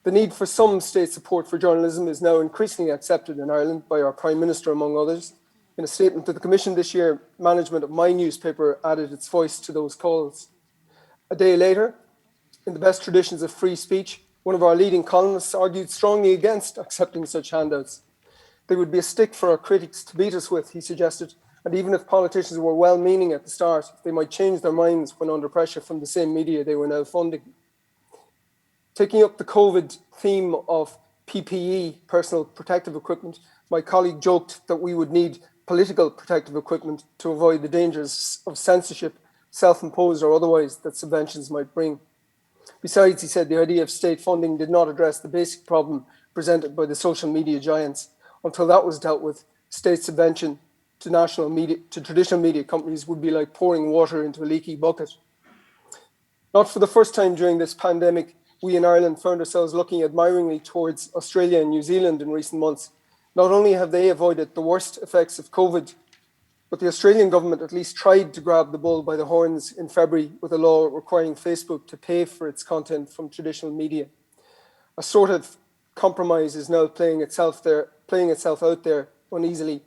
The need for some state support for journalism is now increasingly accepted in Ireland by our Prime Minister, among others. In a statement to the Commission this year, management of my newspaper added its voice to those calls. A day later, in the best traditions of free speech, one of our leading columnists argued strongly against accepting such handouts. They would be a stick for our critics to beat us with, he suggested, and even if politicians were well-meaning at the start, they might change their minds when under pressure from the same media they were now funding. Taking up the COVID theme of PPE, personal protective equipment, my colleague joked that we would need political protective equipment to avoid the dangers of censorship, self-imposed or otherwise, that subventions might bring. Besides, he said the idea of state funding did not address the basic problem presented by the social media giants. Until that was dealt with, state subvention to traditional media companies would be like pouring water into a leaky bucket. Not for the first time during this pandemic, we in Ireland found ourselves looking admiringly towards Australia and New Zealand in recent months. Not only have they avoided the worst effects of COVID, but the Australian government at least tried to grab the bull by the horns in February with a law requiring Facebook to pay for its content from traditional media. A sort of compromise is now playing itself out there uneasily.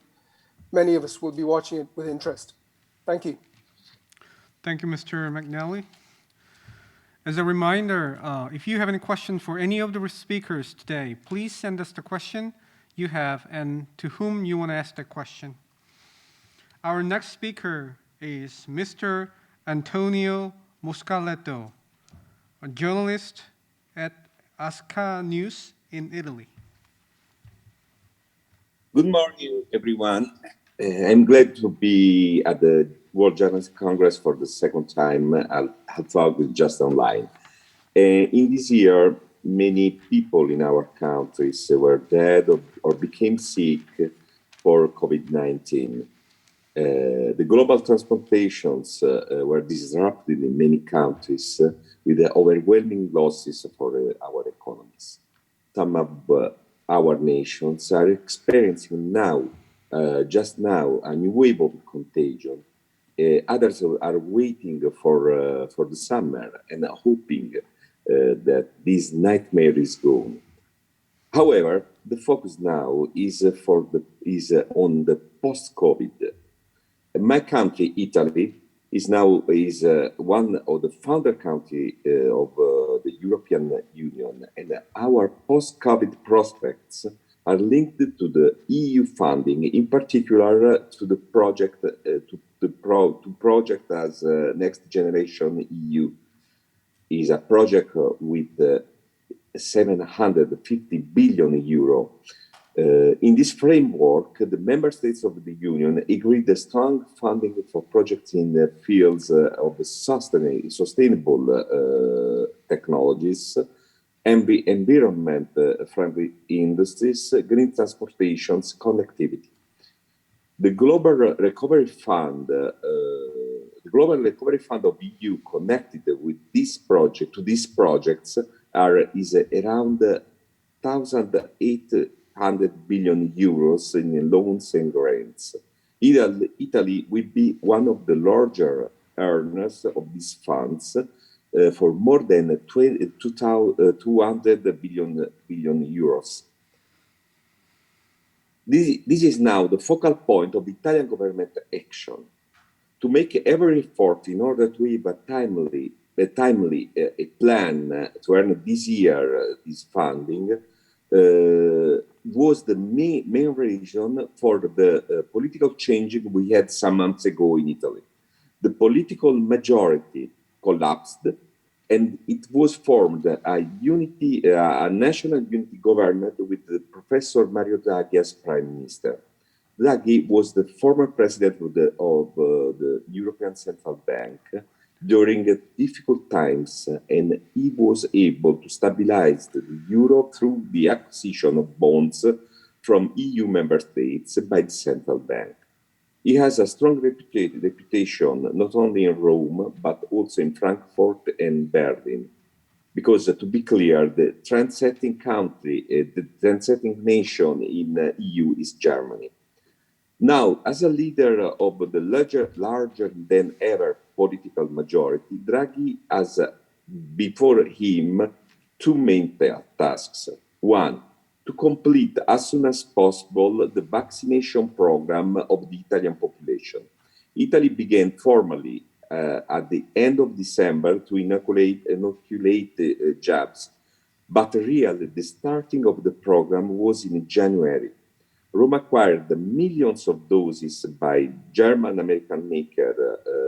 Many of us will be watching it with interest. Thank you. Thank you, Mr. Mcnally. As a reminder, if you have any questions for any of the speakers today, please send us the question you have and to whom you want to ask the question. Our next speaker is Mr. Antonio Muscaletto, a journalist at Asca News in Italy. Good morning, everyone. I'm glad to be at the World Journalist Congress for the second time. I thought it just online. In this year, many people in our countries were dead or became sick for COVID-19. The global transportations were disrupted in many countries with overwhelming losses for our economies. Some of our nations are experiencing just now, a new wave of contagion. Others are waiting for the summer and hoping that this nightmare is gone. However, the focus now is on the post-COVID. My country, Italy, is one of the founder countries of the European Union, and our post-COVID prospects are linked to the EU funding, in particular to the project as Next Generation EU. Is a project with 750 billion euro. In this framework, the member states of the Union agreed a strong funding for projects in the fields of sustainable technologies, environment-friendly industries, green transportations, connectivity. The Global Recovery Fund of EU connected with these projects is around 1,800 billion euros in loans and grants. Italy will be one of the larger earners of these funds for more than 200 billion euros. This is now the focal point of Italian government action. To make every effort in order to have a timely plan to earn this year this funding, was the main reason for the political change we had some months ago in Italy. The political majority collapsed, and it was formed a national unity government with Professor Mario Draghi as prime minister. Draghi was the former president of the European Central Bank during difficult times, and he was able to stabilize the euro through the acquisition of bonds from EU member states by the central bank. He has a strong reputation not only in Rome, but also in Frankfurt and Berlin. Because to be clear, the trendsetting country, the trendsetting nation in the EU is Germany. Now, as a leader of the larger than ever political majority, Draghi has before him two main tasks. One, to complete as soon as possible the vaccination program of the Italian population. Italy began formally at the end of December to inoculate jabs, but really the starting of the program was in January. Rome acquired millions of doses by German-American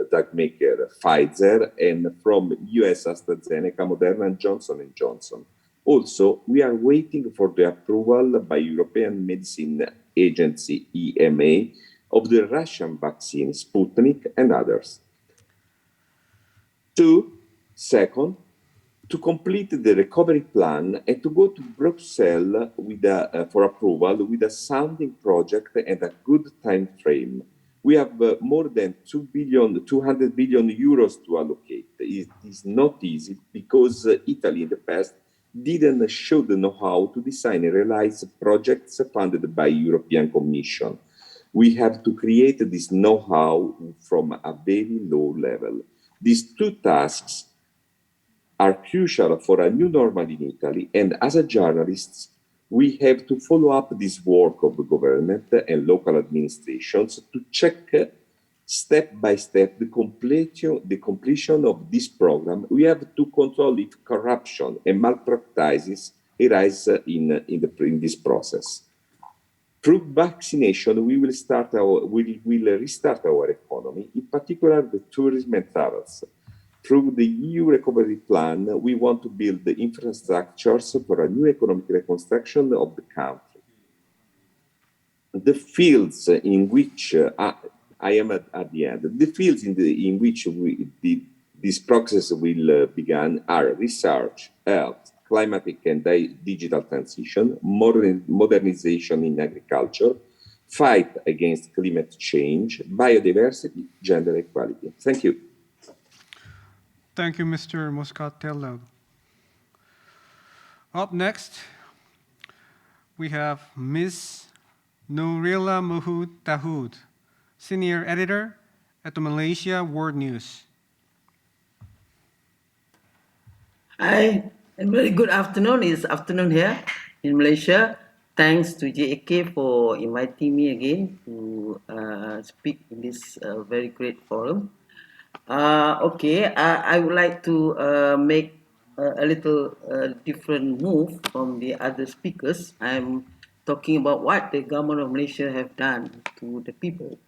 drug maker Pfizer and from US AstraZeneca, Moderna, and Johnson & Johnson. Also, we are waiting for the approval by European Medicine Agency, EMA, of the Russian vaccine, Sputnik, and others. Second, to complete the recovery plan and to go to Brussels for approval with a sounding project and a good time frame. We have more than 200 billion euros to allocate. It is not easy because Italy in the past didn't show the know-how to design and realize projects funded by European Commission. We have to create this know-how from a very low level. These two tasks are crucial for a new normal in Italy, and as a journalists, we have to follow up this work of the government and local administrations to check step by step the completion of this program. We have to control if corruption and malpractices arise in this process. Through vaccination, we will restart our economy, in particular the tourism and travels. Through the EU recovery plan, we want to build the infrastructures for a new economic reconstruction of the country. The fields in which I am at the end. The fields in which this process will begin are research, health, climatic and digital transition, modernization in agriculture, fight against climate change, biodiversity, gender equality. Thank you. Thank you, Mr. Muscaletto. Up next, we have Ms. Nourila Mahmood Dahoud, Senior Editor at the Malaysia World News. Hi, and very good afternoon. It's afternoon here in Malaysia. Thanks to JAK for inviting me again to speak in this very great forum. I would like to make a little different move from the other speakers. I'm talking about what the government of Malaysia have done to the people.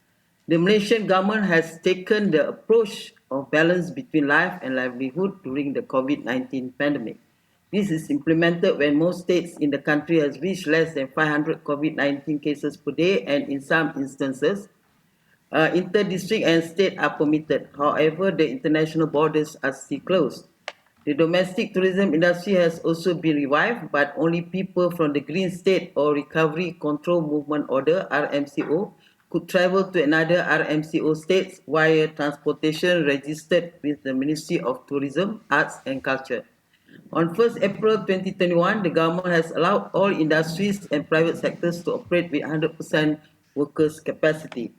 The Malaysian government has taken the approach of balance between life and livelihood during the COVID-19 pandemic. This is implemented when most states in the country has reached less than 500 COVID-19 cases per day, and in some instances, inter-district and state are permitted. However, the international borders are still closed. The domestic tourism industry has also been revived, but only people from the Green State or Recovery Control Movement Order, RMCO, could travel to another RMCO states via transportation registered with the Ministry of Tourism, Arts and Culture. On 1st April 2021, the government has allowed all industries and private sectors to operate with 100% workers' capacity.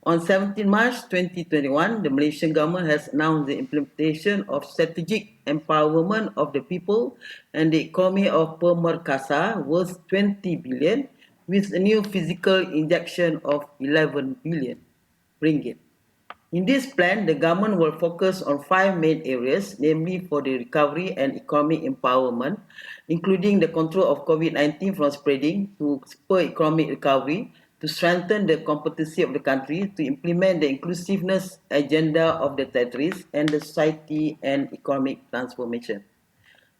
On 17 March 2021, the Malaysian government has announced the implementation of strategic empowerment of the people and the economy of Pemerkasa worth 20 billion with a new physical injection of 11 billion ringgit. In this plan, the government will focus on 5 main areas, namely for the recovery and economic empowerment, including the control of COVID-19 from spreading, to spur economic recovery, to strengthen the competency of the country, to implement the inclusiveness agenda of the territories, and the society and economic transformation.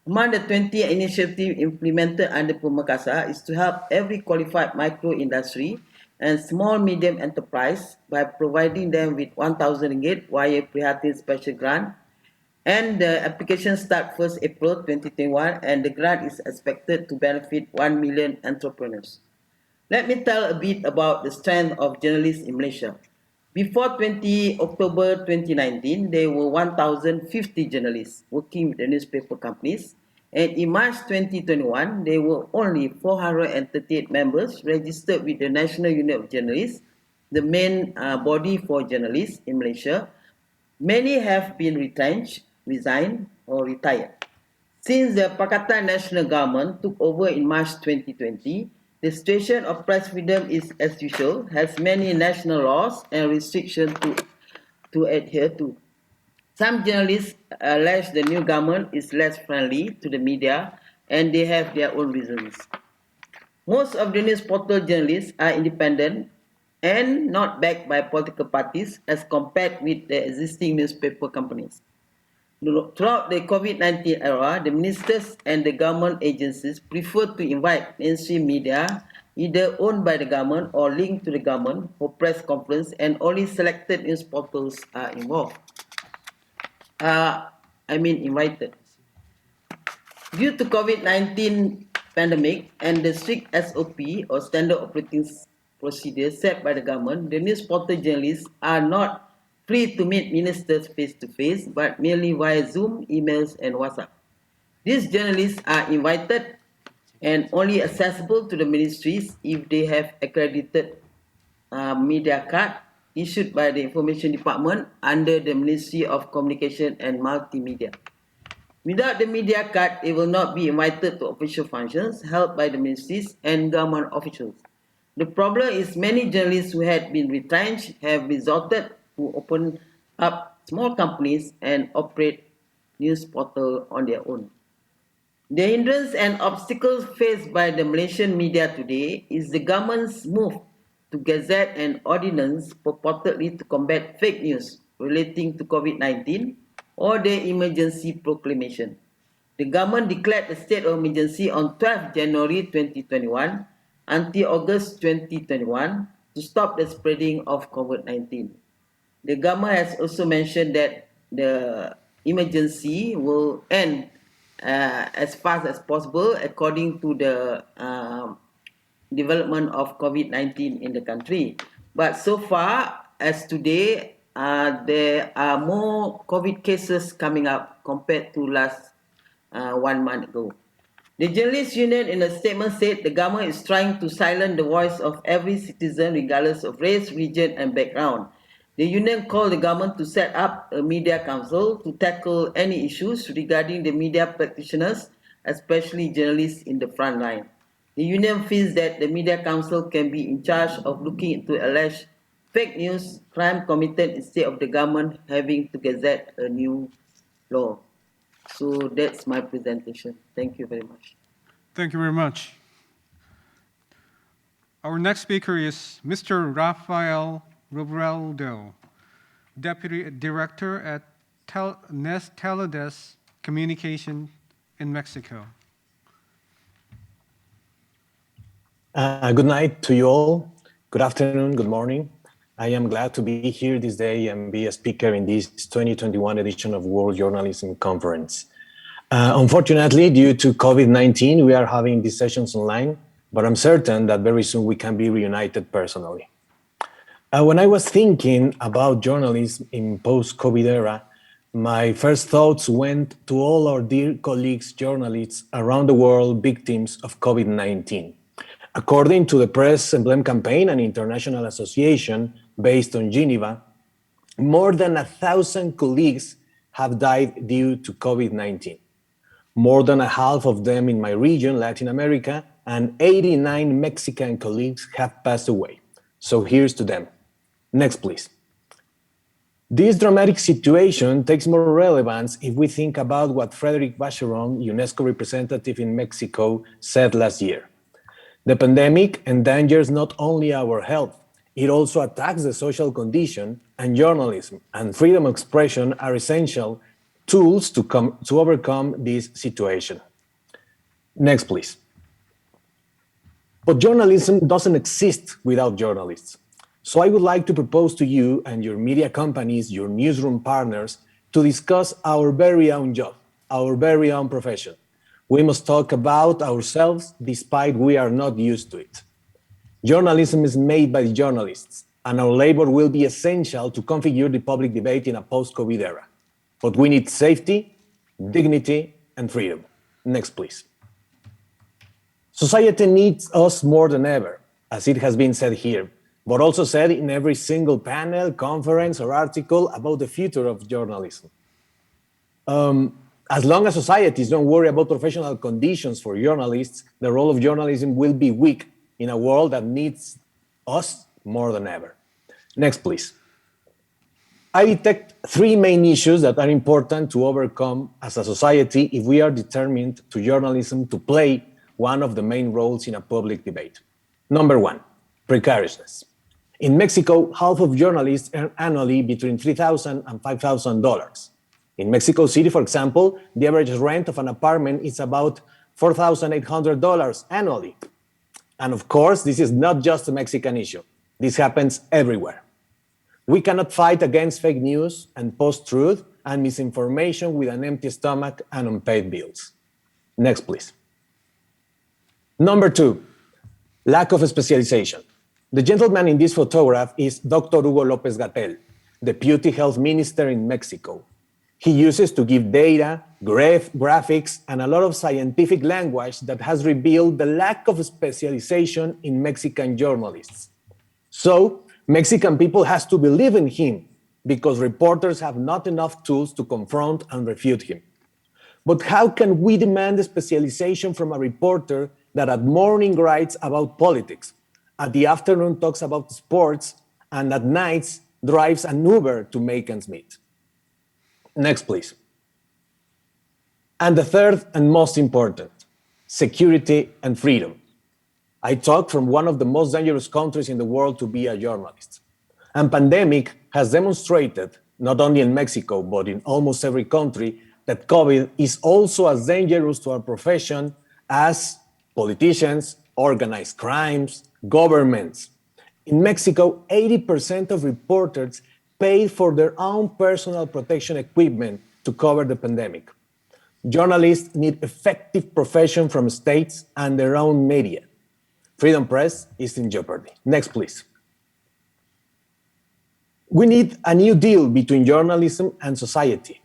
Among the 20 initiatives implemented under Purwakarta is to help every qualified micro-industry and small-medium enterprise by providing them with 1,000 ringgit via Prihatin Special Grant. And the application starts 1st April 2021, and the grant is expected to benefit 1 million entrepreneurs. Let me tell a bit about the strength of journalists in Malaysia. Before October 2019, there were 1,050 journalists working with the newspaper companies. And in March 2021, there were only 438 members registered with the National Union of Journalists, the main body for journalists in Malaysia. Many have been retrenched, resigned, or retired. Since the Pakatan National Government took over in March 2020, the situation of press freedom is, as usual, has many national laws and restrictions to adhere to. Some journalists allege the new government is less friendly to the media, and they have their own reasons. Most of the news portal journalists are independent and not backed by political parties as compared with the existing newspaper companies. Throughout the COVID-19 era, the ministers and the government agencies prefer to invite mainstream media, either owned by the government or linked to the government, for press conference, and only selected news portals are involved. Invited. Due to COVID-19 pandemic and the strict SOP or standard operating procedures set by the government, the news portal journalists are not free to meet ministers face-to-face, but merely via Zoom, emails, and WhatsApp. These journalists are invited and only accessible to the ministries if they have accredited media card issued by the Information Department under the Ministry of Communication and Multimedia. Without the media card, they will not be invited to official functions held by the ministries and government officials. The problem is many journalists who had been retrenched have resorted to open up small companies and operate news portal on their own. The hindrance and obstacles faced by the Malaysian media today is the government's move to gazette an ordinance purportedly to combat fake news relating to COVID-19 or the emergency proclamation. The government declared a state of emergency on 12 January 2021 until August 2021 to stop the spreading of COVID-19. The government has also mentioned that the emergency will end as fast as possible according to the development of COVID-19 in the country. But so far, as today, there are more COVID cases coming up compared to last 1 month ago. The Journalists Union in a statement said the government is trying to silence the voice of every citizen regardless of race, region, and background. The union called the government to set up a media council to tackle any issues regarding the media practitioners, especially journalists in the front line. The union feels that the media council can be in charge of looking into alleged fake news crime committed instead of the government having to gazette a new law. So that's my presentation. Thank you very much. Thank you very much. Our next speaker is Mr. Rafael Robredo, Deputy Director at Teledes Communication in Mexico. Good night to you all. Good afternoon, good morning. I am glad to be here this day and be a speaker in this 2021 edition of World Journalism Conference. Unfortunately, due to COVID-19, we are having these sessions online, but I'm certain that very soon we can be reunited personally. When I was thinking about journalism in post-COVID era, my first thoughts went to all our dear colleagues, journalists around the world, victims of COVID-19. According to the Press Emblem Campaign, an international association based on Geneva, more than 1,000 colleagues have died due to COVID-19. More than a half of them in my region, Latin America, and 89 Mexican colleagues have passed away. So here's to them. Next, please. This dramatic situation takes more relevance if we think about what Frederic Vacheron, UNESCO representative in Mexico, said last year. The pandemic endangers not only our health, it also attacks the social condition, and journalism and freedom of expression are essential tools to overcome this situation. Next, please. But journalism doesn't exist without journalists. So I would like to propose to you and your media companies, your newsroom partners, to discuss our very own job, our very own profession. We must talk about ourselves despite we are not used to it. Journalism is made by journalists, and our labor will be essential to configure the public debate in a post-COVID era. But we need safety, dignity, and freedom. Next, please. Society needs us more than ever, as it has been said here, but also said in every single panel, conference, or article about the future of journalism. As long as societies don't worry about professional conditions for journalists, the role of journalism will be weak in a world that needs us more than ever. Next, please. I detect three main issues that are important to overcome as a society if we are determined to journalism to play one of the main roles in a public debate. Number one, precariousness. In Mexico, half of journalists earn annually between $3,000 and $5,000. In Mexico City, for example, the average rent of an apartment is about $4,800 annually. And of course, this is not just a Mexican issue. This happens everywhere. We cannot fight against fake news and post-truth and misinformation with an empty stomach and unpaid bills. Next, please. Number two, lack of specialization. The gentleman in this photograph is Dr. Hugo López-Gatell, Deputy Health Minister in Mexico. He uses to give data, graphics, and a lot of scientific language that has revealed the lack of specialization in Mexican journalists. So, Mexican people has to believe in him because reporters have not enough tools to confront and refute him. But how can we demand a specialization from a reporter that at morning writes about politics, at the afternoon talks about sports, and at nights drives an Uber to make ends meet? Next, please. And the third and most important, security and freedom. I talk from one of the most dangerous countries in the world to be a journalist. And pandemic has demonstrated, not only in Mexico, but in almost every country, that COVID is also as dangerous to our profession as politicians, organized crimes, governments. In Mexico, 80% of reporters paid for their own personal protection equipment to cover the pandemic. Journalists need effective profession from states and their own media. Freedom press is in jeopardy. Next, please. We need a new deal between journalism and society.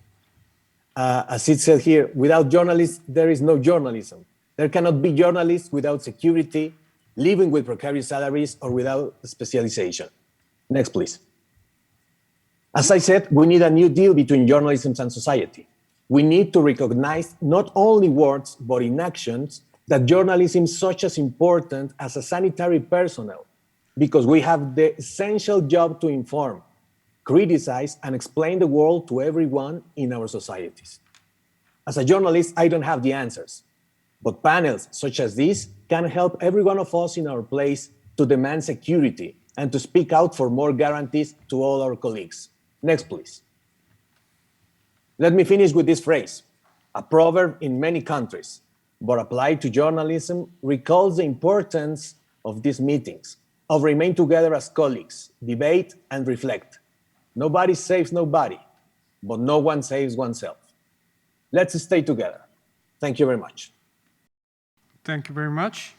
As it said here, without journalists, there is no journalism. There cannot be journalists without security, living with precarious salaries, or without specialization. Next, please. As I said, we need a new deal between journalism and society. We need to recognize not only words, but in actions, that journalism is such as important as a sanitary personnel, because we have the essential job to inform, criticize, and explain the world to everyone in our societies. As a journalist, I don't have the answers, but panels such as this can help every one of us in our place to demand security and to speak out for more guarantees to all our colleagues. Next, please. Let me finish with this phrase, a proverb in many countries, but applied to journalism recalls the importance of these meetings, of remain together as colleagues, debate and reflect. Nobody saves nobody, but no one saves oneself. Let's stay together. Thank you very much. Thank you very much.